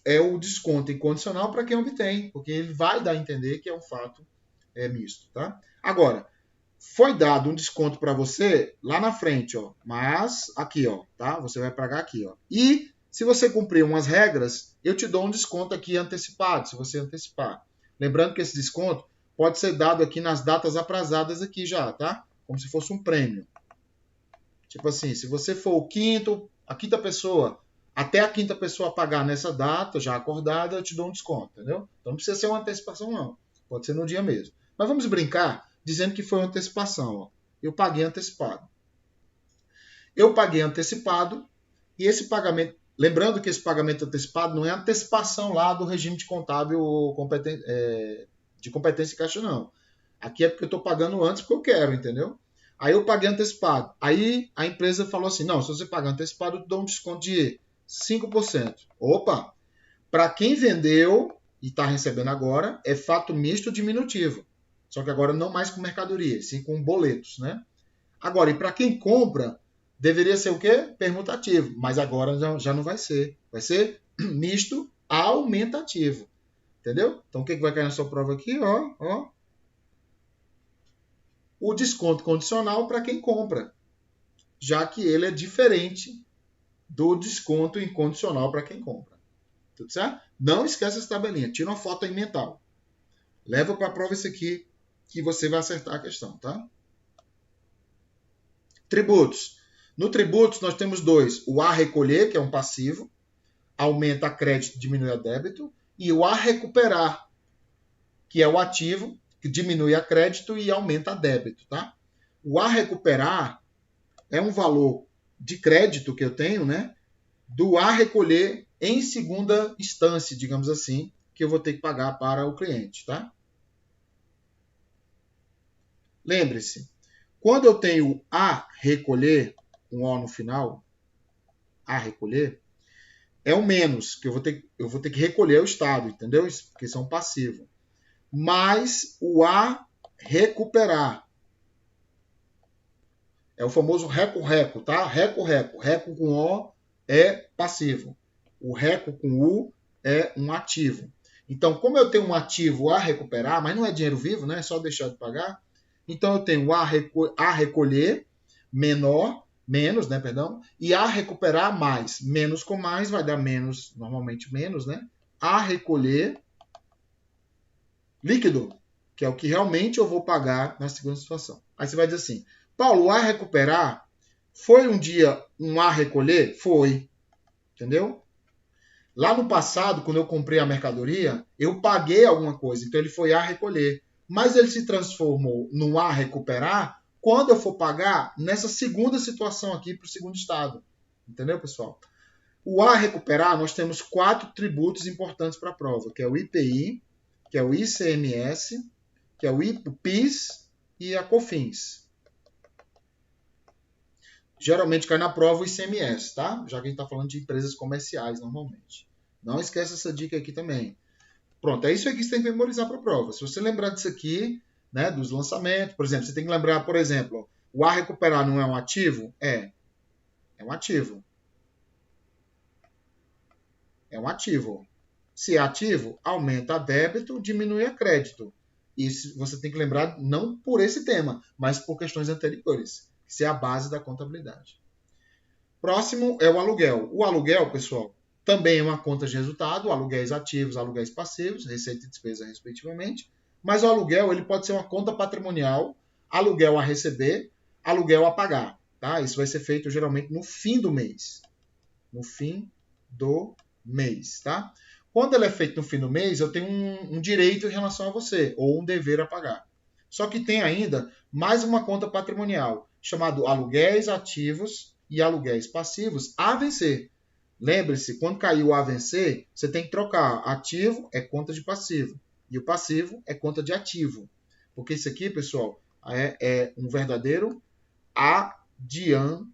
[SPEAKER 1] É o desconto incondicional para quem obtém, porque ele vai dar a entender que é um fato misto. Tá? Agora, foi dado um desconto para você lá na frente, ó, mas aqui, ó, tá? Você vai pagar aqui, ó. E se você cumprir umas regras, eu te dou um desconto aqui antecipado, se você antecipar. Lembrando que esse desconto pode ser dado aqui nas datas aprazadas aqui já, tá? Como se fosse um prêmio. Tipo assim, se você for a quinta pessoa, até a quinta pessoa pagar nessa data, já acordada, eu te dou um desconto, entendeu? Então não precisa ser uma antecipação, não. Pode ser no dia mesmo. Mas vamos brincar dizendo que foi uma antecipação. Ó. Eu paguei antecipado. Eu paguei antecipado e esse pagamento... Lembrando que esse pagamento antecipado não é antecipação lá do regime de contábil de competência em caixa, não. Aqui é porque eu estou pagando antes porque eu quero, entendeu? Aí eu paguei antecipado. Aí a empresa falou assim, não, se você pagar antecipado, eu te dou um desconto de 5%. Opa! Para quem vendeu e está recebendo agora, é fato misto diminutivo. Só que agora não mais com mercadoria, sim com boletos, né? Agora, e para quem compra, deveria ser o quê? Permutativo. Mas agora já não vai ser. Vai ser misto aumentativo. Entendeu? Então, o que vai cair na sua prova aqui? Ó. O desconto condicional para quem compra, já que ele é diferente do desconto incondicional para quem compra. Tudo certo? Não esquece essa tabelinha. Tira uma foto aí mental. Leva para a prova isso aqui que você vai acertar a questão, tá? Tributos. No tributos nós temos dois. O a recolher, que é um passivo, aumenta a crédito, diminui a débito. E o a recuperar, que é o ativo, que diminui a crédito e aumenta a débito, tá? O a recuperar é um valor de crédito que eu tenho, né? Do a recolher em segunda instância, digamos assim, que eu vou ter que pagar para o cliente, tá? Lembre-se, quando eu tenho a recolher, um O no final, a recolher, é o menos, que eu vou ter que recolher o Estado, entendeu? Porque isso é um passivo. Mais o a recuperar. É o famoso reco-reco, tá? Reco-reco. Reco com O é passivo. O reco com U é um ativo. Então, como eu tenho um ativo a recuperar, mas não é dinheiro vivo, né? É só deixar de pagar. Então, eu tenho a recolher menos, né? Perdão, e a recuperar mais. Menos com mais vai dar menos, normalmente menos, né? A recolher líquido, que é o que realmente eu vou pagar na segunda situação. Aí você vai dizer assim, Paulo, o a recuperar foi um dia um a recolher? Foi. Entendeu? Lá no passado, quando eu comprei a mercadoria, eu paguei alguma coisa, então ele foi a recolher. Mas ele se transformou no a recuperar quando eu for pagar nessa segunda situação aqui para o segundo estado. Entendeu, pessoal? O a recuperar, nós temos 4 tributos importantes para a prova, que é o IPI, que é o ICMS, que é o PIS e a COFINS. Geralmente cai na prova o ICMS, tá? Já que a gente está falando de empresas comerciais normalmente. Não esqueça essa dica aqui também. Pronto, é isso aqui que você tem que memorizar para a prova. Se você lembrar disso aqui, né, dos lançamentos, por exemplo, você tem que lembrar, por exemplo, o a recuperar não é um ativo? É um ativo. É um ativo. Se é ativo, aumenta a débito, diminui a crédito. Isso você tem que lembrar não por esse tema, mas por questões anteriores. Isso é a base da contabilidade. Próximo é o aluguel. O aluguel, pessoal, também é uma conta de resultado, aluguéis ativos, aluguéis passivos, receita e despesa respectivamente. Mas o aluguel ele pode ser uma conta patrimonial, aluguel a receber, aluguel a pagar. Tá? Isso vai ser feito geralmente no fim do mês. No fim do mês. Tá? Quando ele é feito no fim do mês, eu tenho um direito em relação a você, ou um dever a pagar. Só que tem ainda mais uma conta patrimonial, chamado aluguéis ativos e aluguéis passivos a vencer. Lembre-se, quando caiu o a vencer, você tem que trocar. Ativo é conta de passivo e o passivo é conta de ativo. Porque isso aqui, pessoal, é um verdadeiro adiantamento.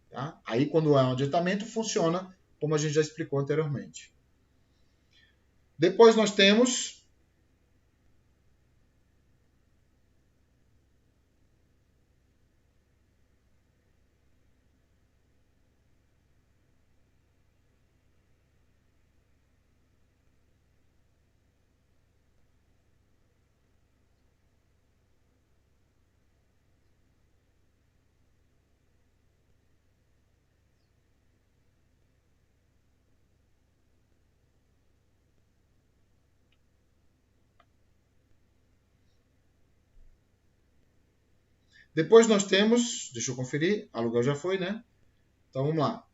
[SPEAKER 1] Tá? Aí, quando é um adiantamento, funciona como a gente já explicou anteriormente. Depois nós temos deixa eu conferir, aluguel já foi, né? Então vamos lá.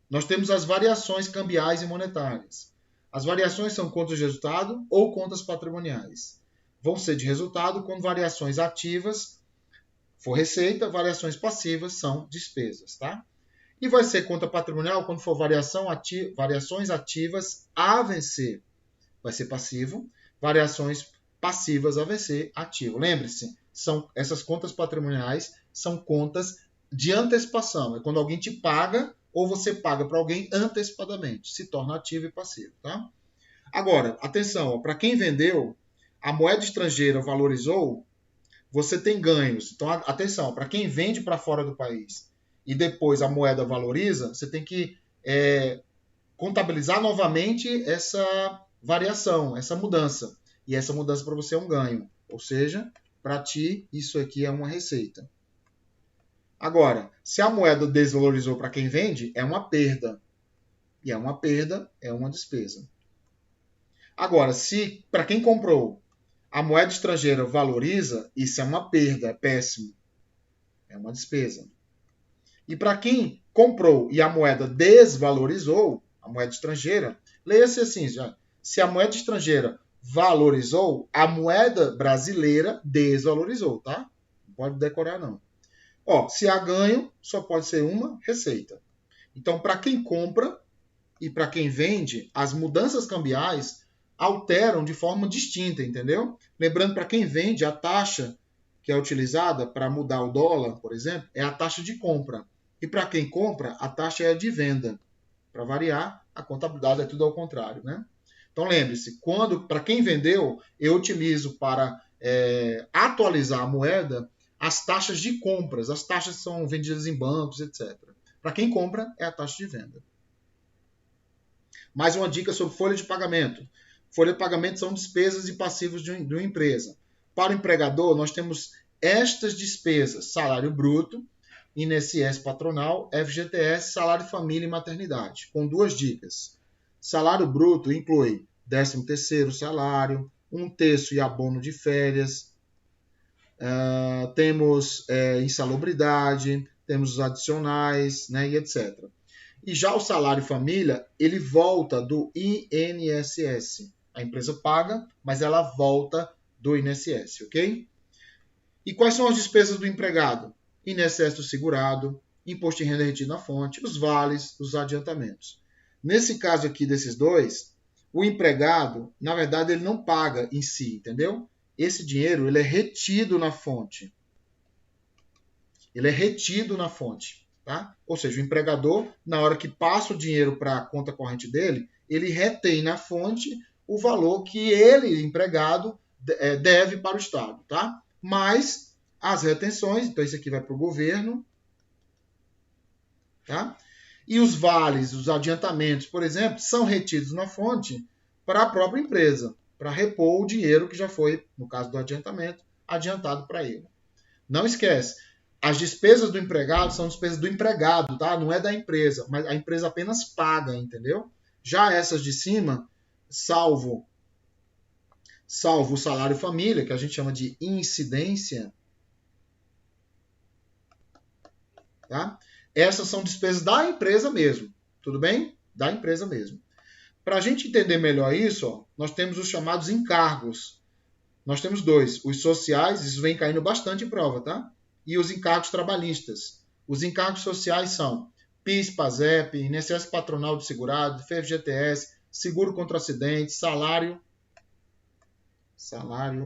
[SPEAKER 1] Nós temos as variações cambiais e monetárias. As variações são contas de resultado ou contas patrimoniais. Vão ser de resultado quando variações ativas for receita, variações passivas são despesas, tá? E vai ser conta patrimonial quando for variações ativas a vencer, vai ser passivo, variações passivas a vencer, ativo. Lembre-se, essas contas patrimoniais são contas de antecipação. É quando alguém te paga ou você paga para alguém antecipadamente. Se torna ativo e passivo, tá? Agora, atenção, para quem vendeu, a moeda estrangeira valorizou, você tem ganhos. Então, atenção, para quem vende para fora do país e depois a moeda valoriza, você tem que contabilizar novamente essa variação, essa mudança. E essa mudança para você é um ganho. Ou seja, para ti, isso aqui é uma receita. Agora, se a moeda desvalorizou para quem vende, é uma perda. E é uma perda, é uma despesa. Agora, se para quem comprou a moeda estrangeira valoriza, isso é uma perda, é péssimo. É uma despesa. E para quem comprou e a moeda desvalorizou, a moeda estrangeira, leia-se assim, já. Se a moeda estrangeira valorizou, a moeda brasileira desvalorizou, tá? Não pode decorar, não. Ó, se há ganho, só pode ser uma receita. Então, para quem compra e para quem vende, as mudanças cambiais alteram de forma distinta, entendeu? Lembrando, para quem vende, a taxa que é utilizada para mudar o dólar, por exemplo, é a taxa de compra. E para quem compra, a taxa é a de venda. Para variar, a contabilidade é tudo ao contrário, né? Então lembre-se, para quem vendeu, eu utilizo para atualizar a moeda as taxas de compras. As taxas são vendidas em bancos, etc. Para quem compra, é a taxa de venda. Mais uma dica sobre folha de pagamento. Folha de pagamento são despesas e passivos de uma empresa. Para o empregador, nós temos estas despesas: salário bruto, INSS patronal, FGTS, salário família e maternidade. Com duas dicas. Salário bruto inclui 13º salário, 1/3 e abono de férias, temos insalubridade, temos os adicionais, né, e etc. E já o salário família, ele volta do INSS. A empresa paga, mas ela volta do INSS, ok? E quais são as despesas do empregado? INSS do segurado, imposto de renda retido na fonte, os vales, os adiantamentos. Nesse caso aqui desses dois, o empregado, na verdade, ele não paga em si, entendeu? Esse dinheiro ele é retido na fonte. Ele é retido na fonte, tá? Ou seja, o empregador, na hora que passa o dinheiro para a conta corrente dele, ele retém na fonte o valor que ele, empregado, deve para o Estado, tá? Mas as retenções, então isso aqui vai para o governo, tá? E os vales, os adiantamentos, por exemplo, são retidos na fonte para a própria empresa, para repor o dinheiro que já foi, no caso do adiantamento, adiantado para ele. Não esquece, as despesas do empregado são despesas do empregado, tá? Não é da empresa, mas a empresa apenas paga, entendeu? Já essas de cima, salvo o salário família, que a gente chama de incidência, tá? Essas são despesas da empresa mesmo, tudo bem? Da empresa mesmo. Para a gente entender melhor isso, ó, nós temos os chamados encargos. Nós temos dois, os sociais, isso vem caindo bastante em prova, tá? E os encargos trabalhistas. Os encargos sociais são PIS, PASEP, INSS patronal do segurado, FGTS, seguro contra acidente, salário.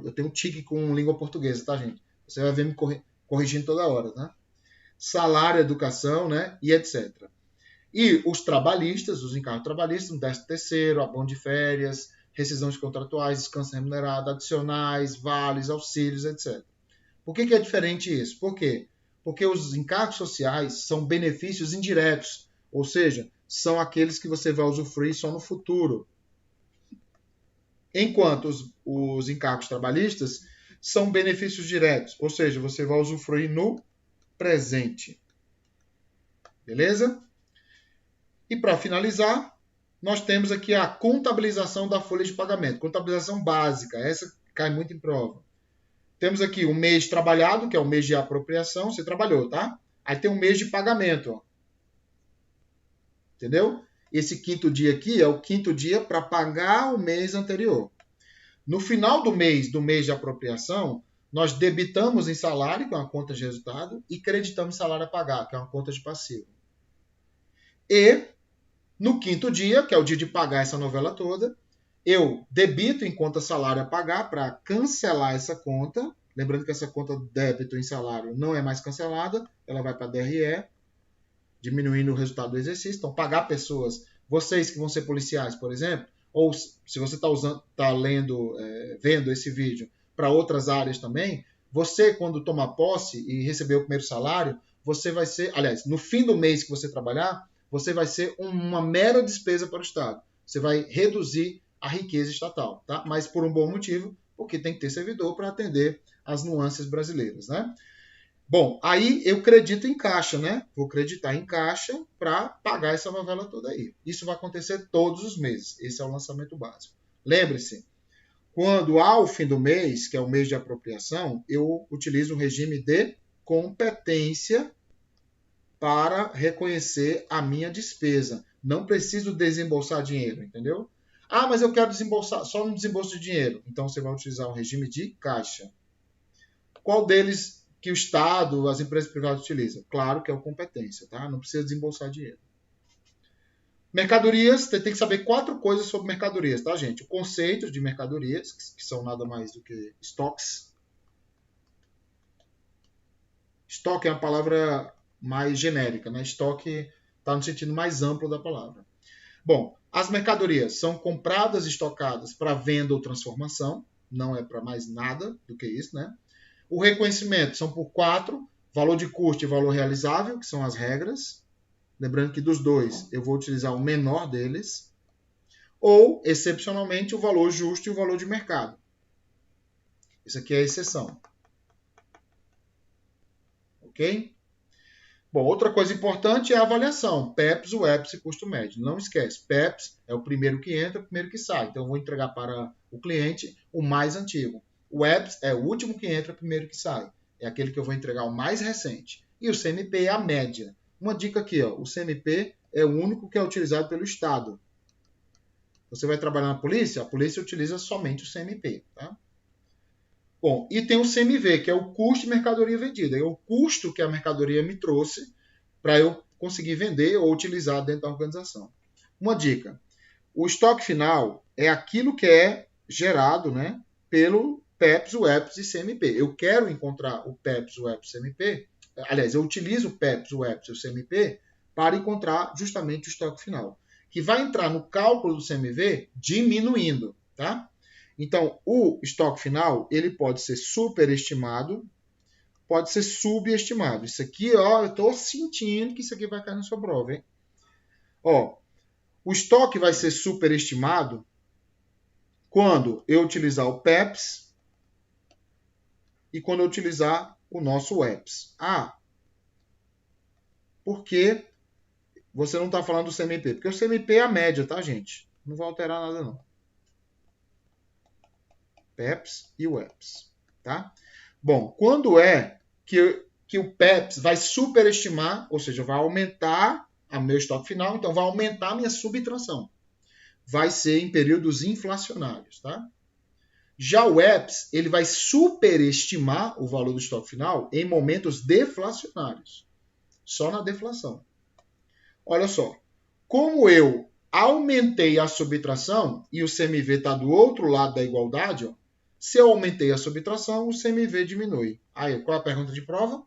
[SPEAKER 1] Eu tenho um tique com língua portuguesa, tá, gente? Você vai ver me corrigindo toda hora, tá? Salário, educação, né? E etc. E os trabalhistas, os encargos trabalhistas, 13º, abono de férias, rescisões contratuais, descanso remunerado, adicionais, vales, auxílios, etc. Por que é diferente isso? Por quê? Porque os encargos sociais são benefícios indiretos, ou seja, são aqueles que você vai usufruir só no futuro. Enquanto os encargos trabalhistas são benefícios diretos, ou seja, você vai usufruir no presente. Beleza? E para finalizar, nós temos aqui a contabilização da folha de pagamento. Contabilização básica, essa cai muito em prova. Temos aqui o mês trabalhado, que é o mês de apropriação, você trabalhou, tá? Aí tem o mês de pagamento, ó. Entendeu? Esse quinto dia aqui é o quinto dia para pagar o mês anterior. No final do mês de apropriação, nós debitamos em salário, que é uma conta de resultado, e creditamos em salário a pagar, que é uma conta de passivo. E no quinto dia, que é o dia de pagar essa novela toda, eu debito em conta salário a pagar para cancelar essa conta, Lembrando que essa conta débito em salário não é mais cancelada, ela vai para a DRE, diminuindo o resultado do exercício. Então, pagar pessoas, vocês que vão ser policiais, por exemplo, ou se você está vendo esse vídeo para outras áreas também, você, quando tomar posse e receber o primeiro salário, você vai ser, aliás, no fim do mês que você trabalhar, você vai ser uma mera despesa para o Estado. Você vai reduzir a riqueza estatal, tá? Mas por um bom motivo, porque tem que ter servidor para atender as nuances brasileiras, né? Bom, aí eu acredito em caixa, né? Vou acreditar em caixa para pagar essa novela toda aí. Isso vai acontecer todos os meses. Esse é o lançamento básico. Lembre-se, quando há o fim do mês, que é o mês de apropriação, eu utilizo o regime de competência para reconhecer a minha despesa. Não preciso desembolsar dinheiro, entendeu? Ah, mas eu quero desembolsar só no desembolso de dinheiro. Então você vai utilizar o regime de caixa. Qual deles que o Estado, as empresas privadas utilizam? Claro que é o competência, tá? Não precisa desembolsar dinheiro. Mercadorias, você tem que saber 4 coisas sobre mercadorias, tá, gente? O conceito de mercadorias, que são nada mais do que estoques. Estoque é uma palavra mais genérica, né? Estoque está no sentido mais amplo da palavra. Bom, as mercadorias são compradas e estocadas para venda ou transformação, não é para mais nada do que isso, né? O reconhecimento são por 4, valor de custo e valor realizável, que são as regras. Lembrando que dos dois eu vou utilizar o menor deles. Ou, excepcionalmente, o valor justo e o valor de mercado. Isso aqui é a exceção. Ok? Bom, outra coisa importante é a avaliação. PEPs, UEPs e custo médio. Não esquece, PEPs é o primeiro que entra, o primeiro que sai. Então, eu vou entregar para o cliente o mais antigo. O EPS é o último que entra, o primeiro que sai. É aquele que eu vou entregar o mais recente. E o CMP é a média. Uma dica aqui, ó, o CMP é o único que é utilizado pelo Estado. Você vai trabalhar na polícia? A polícia utiliza somente o CMP. Tá? Bom, e tem o CMV, que é o custo de mercadoria vendida. É o custo que a mercadoria me trouxe para eu conseguir vender ou utilizar dentro da organização. Uma dica. O estoque final é aquilo que é gerado, né, pelo PEPs, UEPs e CMP. Eu quero encontrar o PEPs, UEPs e CMP. Aliás, eu utilizo o PEPs, UEPs e o CMP para encontrar justamente o estoque final, que vai entrar no cálculo do CMV diminuindo, tá? Então, o estoque final, ele pode ser superestimado, pode ser subestimado. Isso aqui, ó, eu estou sentindo que isso aqui vai cair na sua prova, hein? Ó, o estoque vai ser superestimado quando eu utilizar o PEPs e quando eu utilizar o nosso UEPs. Ah, por que você não está falando do CMP? Porque o CMP é a média, tá, gente? Não vai alterar nada, não. PEPs e UEPs, tá? Bom, quando é que o PEPs vai superestimar, ou seja, vai aumentar o meu estoque final, então vai aumentar a minha subtração. Vai ser em períodos inflacionários, tá? Já o EPS, ele vai superestimar o valor do estoque final em momentos deflacionários. Só na deflação. Olha só, como eu aumentei a subtração e o CMV está do outro lado da igualdade, ó, se eu aumentei a subtração, o CMV diminui. Aí, qual é a pergunta de prova?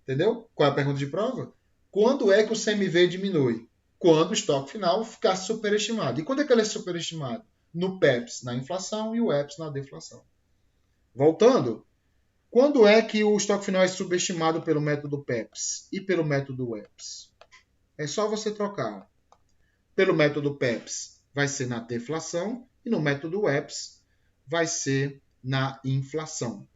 [SPEAKER 1] Entendeu? Qual é a pergunta de prova? Quando é que o CMV diminui? Quando o estoque final ficar superestimado. E quando é que ele é superestimado? No PEPs, na inflação, e o EPS na deflação. Voltando, quando é que o estoque final é subestimado pelo método PEPs e pelo método EPS? É só você trocar. Pelo método PEPs vai ser na deflação e no método EPS vai ser na inflação.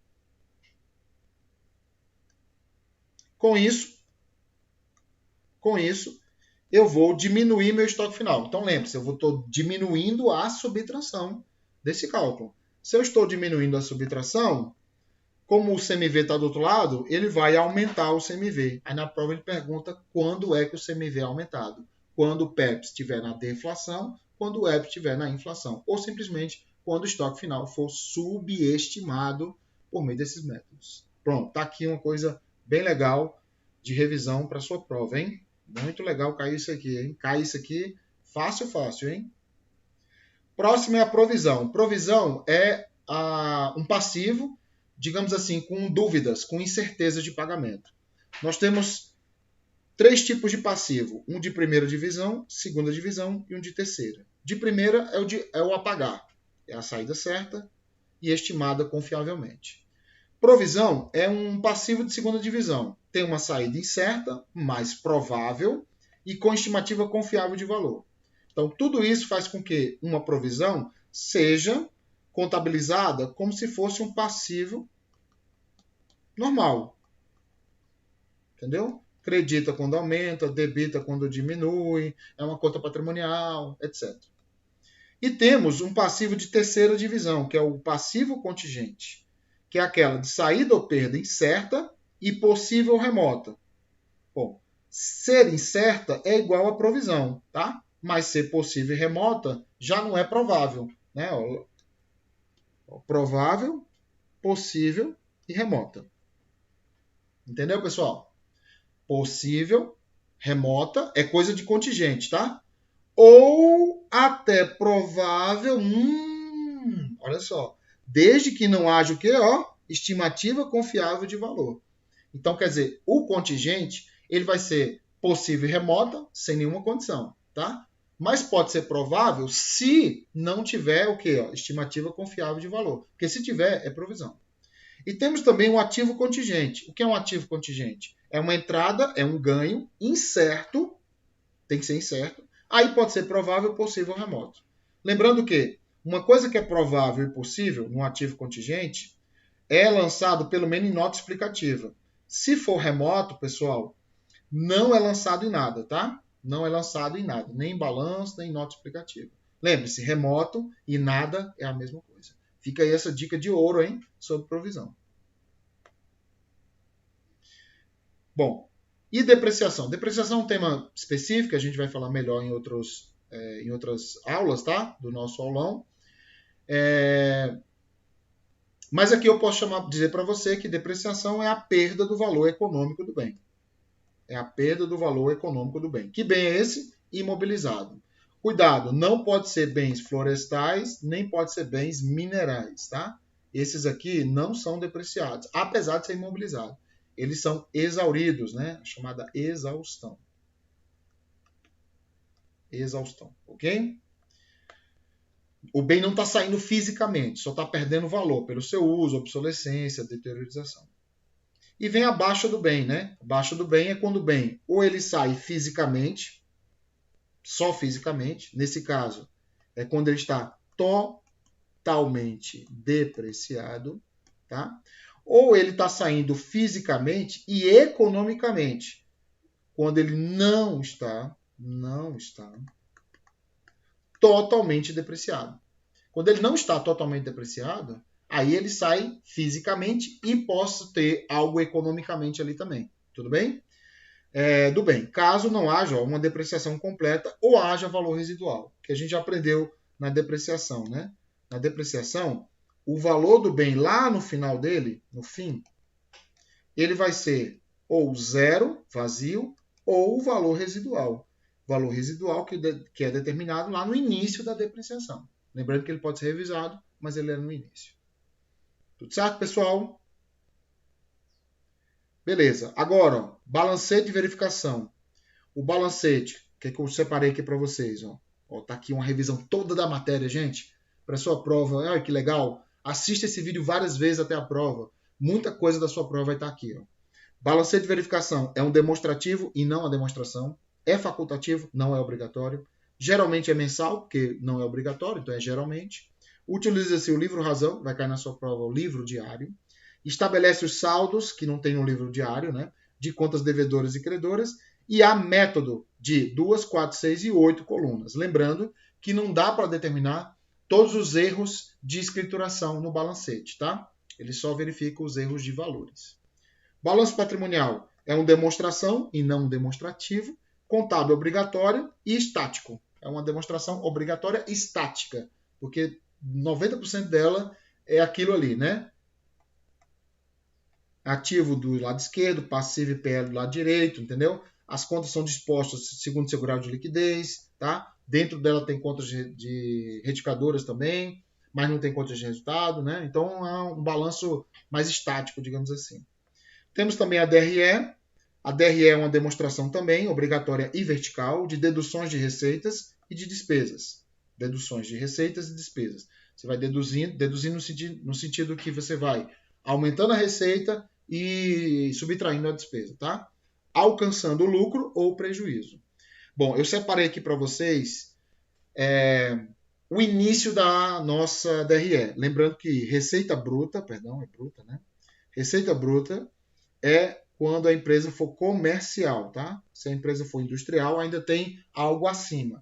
[SPEAKER 1] Com isso, eu vou diminuir meu estoque final. Então, lembre-se, eu estou diminuindo a subtração desse cálculo. Se eu estou diminuindo a subtração, como o CMV está do outro lado, ele vai aumentar o CMV. Aí na prova ele pergunta quando é que o CMV é aumentado. Quando o PEPs estiver na deflação, quando o EPS estiver na inflação. Ou simplesmente quando o estoque final for subestimado por meio desses métodos. Pronto, está aqui uma coisa bem legal de revisão para a sua prova, hein? Muito legal cair isso aqui, hein? Cai isso aqui fácil, fácil, hein? Próximo é a provisão. Provisão é um passivo digamos assim, com dúvidas, com incerteza de pagamento. Nós temos 3 tipos de passivo. Um de primeira divisão, segunda divisão e um de terceira. De primeira é o a pagar. É a saída certa e estimada confiavelmente. Provisão é um passivo de segunda divisão. Tem uma saída incerta, mais provável e com estimativa confiável de valor. Então, tudo isso faz com que uma provisão seja contabilizada como se fosse um passivo normal. Entendeu? Credita quando aumenta, debita quando diminui, é uma conta patrimonial, etc. E temos um passivo de terceira divisão, que é o passivo contingente, que é aquela de saída ou perda incerta e possível remota. Bom, ser incerta é igual a provisão, tá? Mas ser possível e remota já não é provável, né? Provável, possível e remota. Entendeu, pessoal? Possível, remota, é coisa de contingente, tá? Ou até provável, olha só, desde que não haja o quê? Estimativa confiável de valor. Então, quer dizer, o contingente, ele vai ser possível e remota, sem nenhuma condição, tá? Mas pode ser provável se não tiver o quê? Estimativa confiável de valor. Porque se tiver, é provisão. E temos também um ativo contingente. O que é um ativo contingente? É uma entrada, é um ganho incerto, tem que ser incerto. Aí pode ser provável, possível ou remoto. Lembrando que uma coisa que é provável e possível no ativo contingente é lançado pelo menos em nota explicativa. Se for remoto, pessoal, não é lançado em nada, tá? Não é lançado em nada, nem em balanço, nem em nota explicativa. Lembre-se, remoto e nada é a mesma coisa. Fica aí essa dica de ouro, hein, sobre provisão. Bom, e depreciação? Depreciação é um tema específico, a gente vai falar melhor em outras aulas, tá? Do nosso aulão. Mas aqui eu posso dizer para você que depreciação é a perda do valor econômico do bem. É a perda do valor econômico do bem. Que bem é esse? Imobilizado. Cuidado, não pode ser bens florestais, nem pode ser bens minerais, tá? Esses aqui não são depreciados, apesar de ser imobilizado. Eles são exauridos, né? A chamada exaustão. Exaustão, ok? O bem não está saindo fisicamente, só está perdendo valor pelo seu uso, obsolescência, deteriorização. E vem a baixa do bem, né? A baixa do bem é quando o bem ou ele sai fisicamente, só fisicamente, nesse caso é quando ele está totalmente depreciado, tá? Ou ele está saindo fisicamente e economicamente, quando ele não está totalmente depreciado. Quando ele não está totalmente depreciado, aí ele sai fisicamente e posso ter algo economicamente ali também. Tudo bem? Do bem. Caso não haja uma depreciação completa ou haja valor residual, que a gente já aprendeu na depreciação, né? Na depreciação, o valor do bem lá no final dele, no fim, ele vai ser ou zero, vazio, ou o valor residual. Valor residual que é determinado lá no início da depreciação. Lembrando que ele pode ser revisado, mas ele é no início. Tudo certo, pessoal? Beleza. Agora, balancete de verificação. O balancete, que eu separei aqui para vocês. Tá aqui uma revisão toda da matéria, gente. Para sua prova. Olha que legal. Assista esse vídeo várias vezes até a prova. Muita coisa da sua prova vai estar aqui. Balancete de verificação é um demonstrativo e não a demonstração. É facultativo, não é obrigatório. Geralmente é mensal, porque não é obrigatório, então é geralmente. Utiliza-se o livro razão, vai cair na sua prova o livro diário. Estabelece os saldos, que não tem no livro diário, né? De contas devedoras e credoras. E há método de 2, 4, 6 e 8 colunas. Lembrando que não dá para determinar todos os erros de escrituração no balancete, tá? Ele só verifica os erros de valores. Balanço patrimonial é uma demonstração e não um demonstrativo. Contábil obrigatório e estático. É uma demonstração obrigatória estática, porque 90% dela é aquilo ali, né? Ativo do lado esquerdo, passivo e PL do lado direito, entendeu? As contas são dispostas segundo seu grau de liquidez, tá? Dentro dela tem contas de retificadoras também, mas não tem conta de resultado, né? Então é um balanço mais estático, digamos assim. Temos também a DRE. A DRE é uma demonstração também obrigatória e vertical de deduções de receitas e de despesas. Deduções de receitas e despesas. Você vai deduzindo no sentido que você vai aumentando a receita e subtraindo a despesa, tá? Alcançando o lucro ou prejuízo. Bom, eu separei aqui para vocês o início da nossa DRE. Lembrando que receita bruta, perdão, é bruta, né? Receita bruta é quando a empresa for comercial, tá? Se a empresa for industrial, ainda tem algo acima.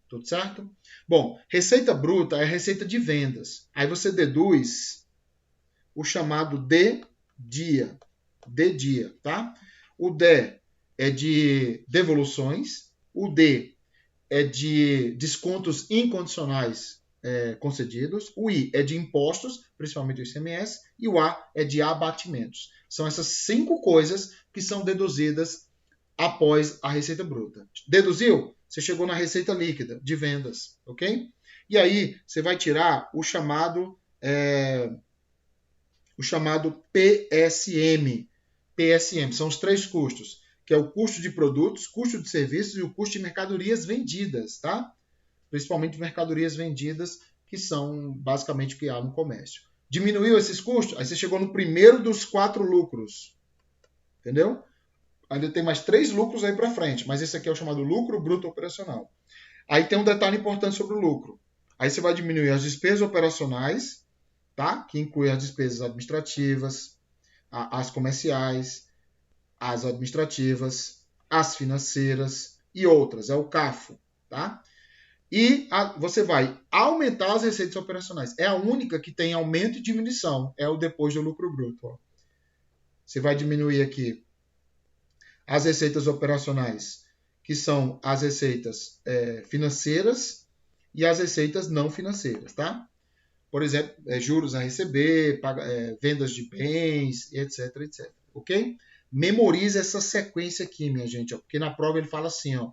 [SPEAKER 1] Tudo certo? Bom, receita bruta é receita de vendas. Aí você deduz o chamado D dia, tá? O D é de devoluções, o D é de descontos incondicionais concedidos, o I é de impostos, principalmente o ICMS, e o A é de abatimentos. São essas 5 coisas que são deduzidas após a receita bruta. Deduziu? Você chegou na receita líquida de vendas, ok? E aí você vai tirar o chamado PSM. PSM são os 3 custos, que é o custo de produtos, custo de serviços e o custo de mercadorias vendidas, tá? Principalmente mercadorias vendidas, que são basicamente o que há no comércio. Diminuiu esses custos? Aí você chegou no primeiro dos 4 lucros. Entendeu? Ainda tem mais 3 lucros aí para frente, mas esse aqui é o chamado lucro bruto operacional. Aí tem um detalhe importante sobre o lucro. Aí você vai diminuir as despesas operacionais, tá? Que inclui as despesas administrativas, as comerciais, as administrativas, as financeiras e outras. É o CAFO, tá? E você vai aumentar as receitas operacionais. É a única que tem aumento e diminuição. É o depois do lucro bruto. Ó. Você vai diminuir aqui as receitas operacionais, que são as receitas financeiras e as receitas não financeiras, tá? Por exemplo, juros a receber, vendas de bens, etc, etc. Ok? Memorize essa sequência aqui, minha gente, ó, porque na prova ele fala assim, ó,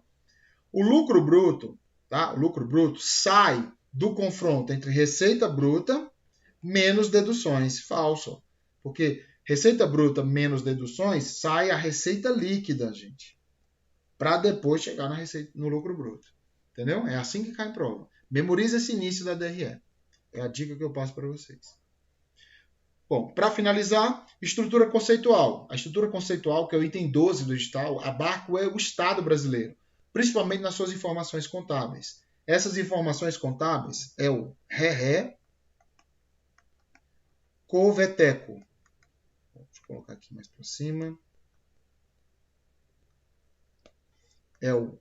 [SPEAKER 1] o lucro bruto, tá? O lucro bruto sai do confronto entre receita bruta menos deduções. Falso. Porque receita bruta menos deduções sai a receita líquida, gente. Para depois chegar no lucro bruto. Entendeu? É assim que cai em prova. Memorize esse início da DRE. É a dica que eu passo para vocês. Bom, para finalizar, estrutura conceitual. A estrutura conceitual, que é o item 12 do edital, abarca o Estado brasileiro, principalmente nas suas informações contábeis. Essas informações contábeis é o RERE, COVETECO. Deixa eu colocar aqui mais para cima. É o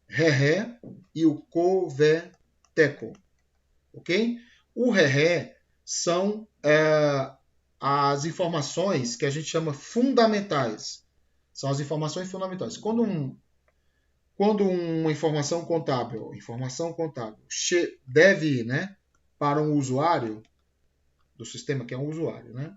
[SPEAKER 1] RERE e o COVETECO. Ok? O RERE são as informações que a gente chama fundamentais. São as informações fundamentais. Quando uma informação contábil deve ir, né, para um usuário do sistema, que é um usuário, né?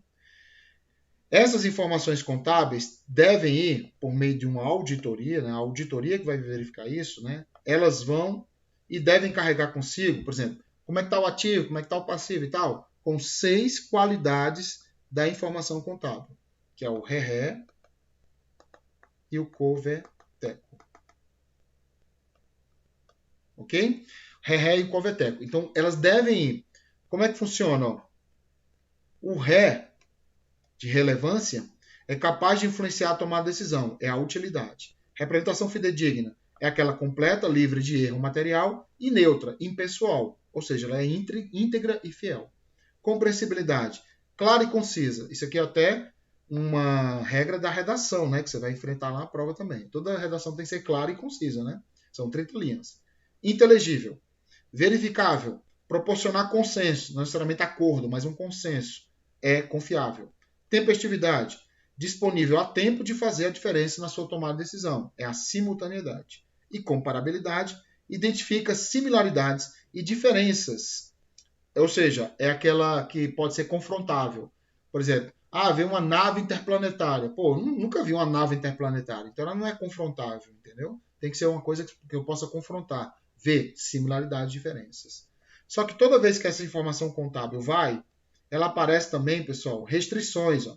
[SPEAKER 1] Essas informações contábeis devem ir por meio de uma auditoria, né? A auditoria que vai verificar isso, né? Elas vão e devem carregar consigo, por exemplo, como é que está o ativo, como é que está o passivo e tal, com 6 qualidades da informação contábil, que é o RERE e o COVETECO. Ok? RERE e COVETECO. Então, elas devem ir. Como é que funciona? O RE de relevância é capaz de influenciar a tomada de decisão, é a utilidade. Representação fidedigna é aquela completa, livre de erro material e neutra, impessoal, ou seja, ela é íntegra e fiel. Compreensibilidade, clara e concisa. Isso aqui é até uma regra da redação, né, que você vai enfrentar lá na prova também. Toda redação tem que ser clara e concisa, né? São 30 linhas. Inteligível, verificável, proporcionar consenso, não necessariamente acordo, mas um consenso, é confiável. Tempestividade, disponível a tempo de fazer a diferença na sua tomada de decisão, é a simultaneidade. E comparabilidade, identifica similaridades e diferenças, ou seja, é aquela que pode ser confrontável. Por exemplo, vê uma nave interplanetária. Pô, nunca vi uma nave interplanetária, então ela não é confrontável, entendeu? Tem que ser uma coisa que eu possa confrontar, ver similaridades e diferenças. Só que toda vez que essa informação contábil vai, ela aparece também, pessoal, restrições. Ó,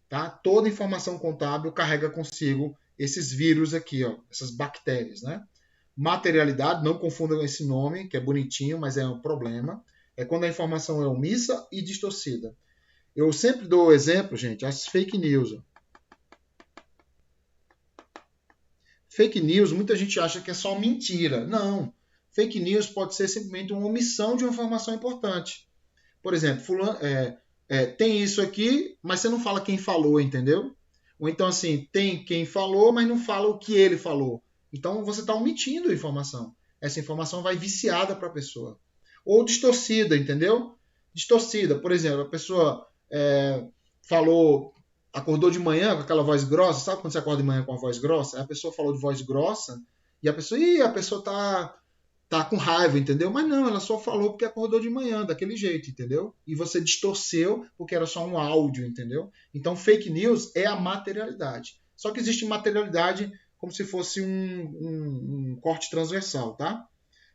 [SPEAKER 1] tá? Toda informação contábil carrega consigo esses vírus aqui, ó, essas bactérias. Né? Materialidade, não confundam esse nome, que é bonitinho, mas é um problema. É quando a informação é omissa e distorcida. Eu sempre dou o exemplo, gente, as fake news. Ó. Fake news, muita gente acha que é só mentira. Não. Fake news pode ser simplesmente uma omissão de uma informação importante. Por exemplo, fulano, tem isso aqui, mas você não fala quem falou, entendeu? Ou então, assim, tem quem falou, mas não fala o que ele falou. Então, você está omitindo informação. Essa informação vai viciada para a pessoa. Ou distorcida, entendeu? Distorcida. Por exemplo, a pessoa falou, acordou de manhã com aquela voz grossa. Sabe quando você acorda de manhã com a voz grossa? Aí a pessoa falou de voz grossa e a pessoa tá com raiva, entendeu? Mas não, ela só falou porque acordou de manhã, daquele jeito, entendeu? E você distorceu porque era só um áudio, entendeu? Então, fake news é a materialidade. Só que existe materialidade como se fosse um corte transversal, tá?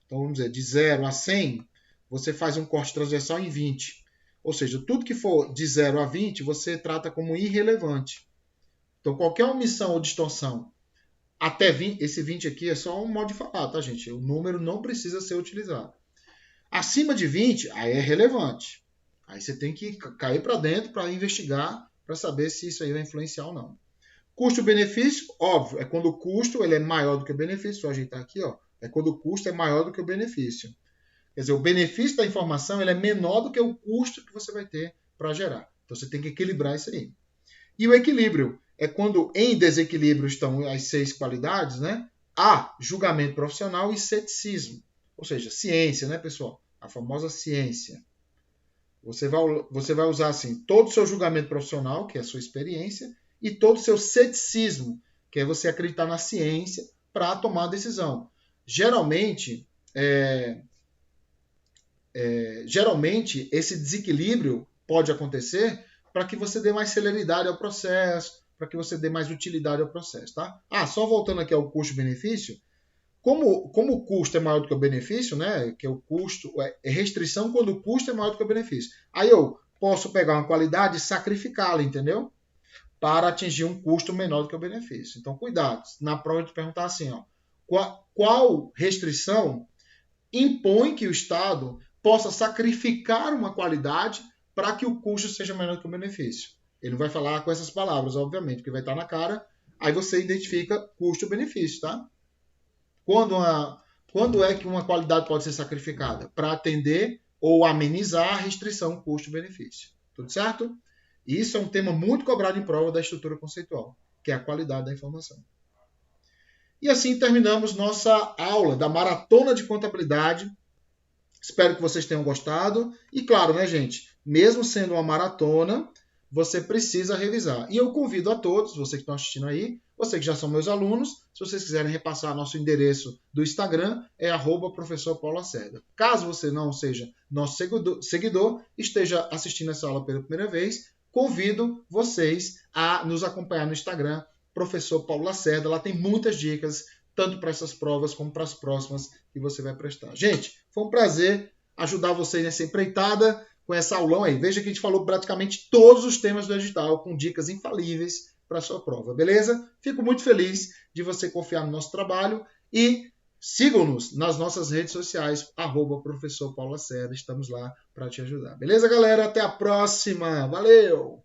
[SPEAKER 1] Então, vamos dizer, de 0 a 100, você faz um corte transversal em 20. Ou seja, tudo que for de 0 a 20, você trata como irrelevante. Então, qualquer omissão ou distorção até 20, esse 20 aqui é só um modo de falar, tá, gente? O número não precisa ser utilizado. Acima de 20, aí é relevante. Aí você tem que cair para dentro para investigar, para saber se isso aí vai influenciar ou não. Custo-benefício, óbvio, é quando o custo ele é maior do que o benefício. Vou ajeitar aqui, ó. É quando o custo é maior do que o benefício. Quer dizer, o benefício da informação ele é menor do que o custo que você vai ter para gerar. Então você tem que equilibrar isso aí. E o equilíbrio é quando em desequilíbrio estão as 6 qualidades, né? A, julgamento profissional e ceticismo. Ou seja, ciência, né, pessoal? A famosa ciência. Você vai usar, assim, todo o seu julgamento profissional, que é a sua experiência, e todo o seu ceticismo, que é você acreditar na ciência para tomar a decisão. Geralmente, esse desequilíbrio pode acontecer para que você dê mais celeridade ao processo, para que você dê mais utilidade ao processo, tá? Só voltando aqui ao custo-benefício, como o custo é maior do que o benefício, né? Que o custo é restrição quando o custo é maior do que o benefício. Aí eu posso pegar uma qualidade e sacrificá-la, entendeu? Para atingir um custo menor do que o benefício. Então, cuidado. Na prova de perguntar assim, ó, qual restrição impõe que o Estado possa sacrificar uma qualidade para que o custo seja menor do que o benefício. Ele não vai falar com essas palavras, obviamente, porque vai estar na cara. Aí você identifica custo-benefício, tá? Quando é que uma qualidade pode ser sacrificada? Para atender ou amenizar a restrição custo-benefício. Tudo certo? E isso é um tema muito cobrado em prova da estrutura conceitual, que é a qualidade da informação. E assim terminamos nossa aula da Maratona de Contabilidade. Espero que vocês tenham gostado. E claro, né, gente? Mesmo sendo uma maratona, você precisa revisar. E eu convido a todos, vocês que estão assistindo aí, vocês que já são meus alunos, se vocês quiserem repassar nosso endereço do Instagram, é @professor Paulo Lacerda. Caso você não seja nosso seguidor, esteja assistindo essa aula pela primeira vez, convido vocês a nos acompanhar no Instagram, Professor Paulo Lacerda. Lá tem muitas dicas, tanto para essas provas como para as próximas que você vai prestar. Gente, foi um prazer ajudar vocês nessa empreitada com essa aulão aí. Veja que a gente falou praticamente todos os temas do edital, com dicas infalíveis para a sua prova, beleza? Fico muito feliz de você confiar no nosso trabalho e sigam-nos nas nossas redes sociais, @professor Paulo Lacerda. Estamos lá para te ajudar. Beleza, galera? Até a próxima. Valeu!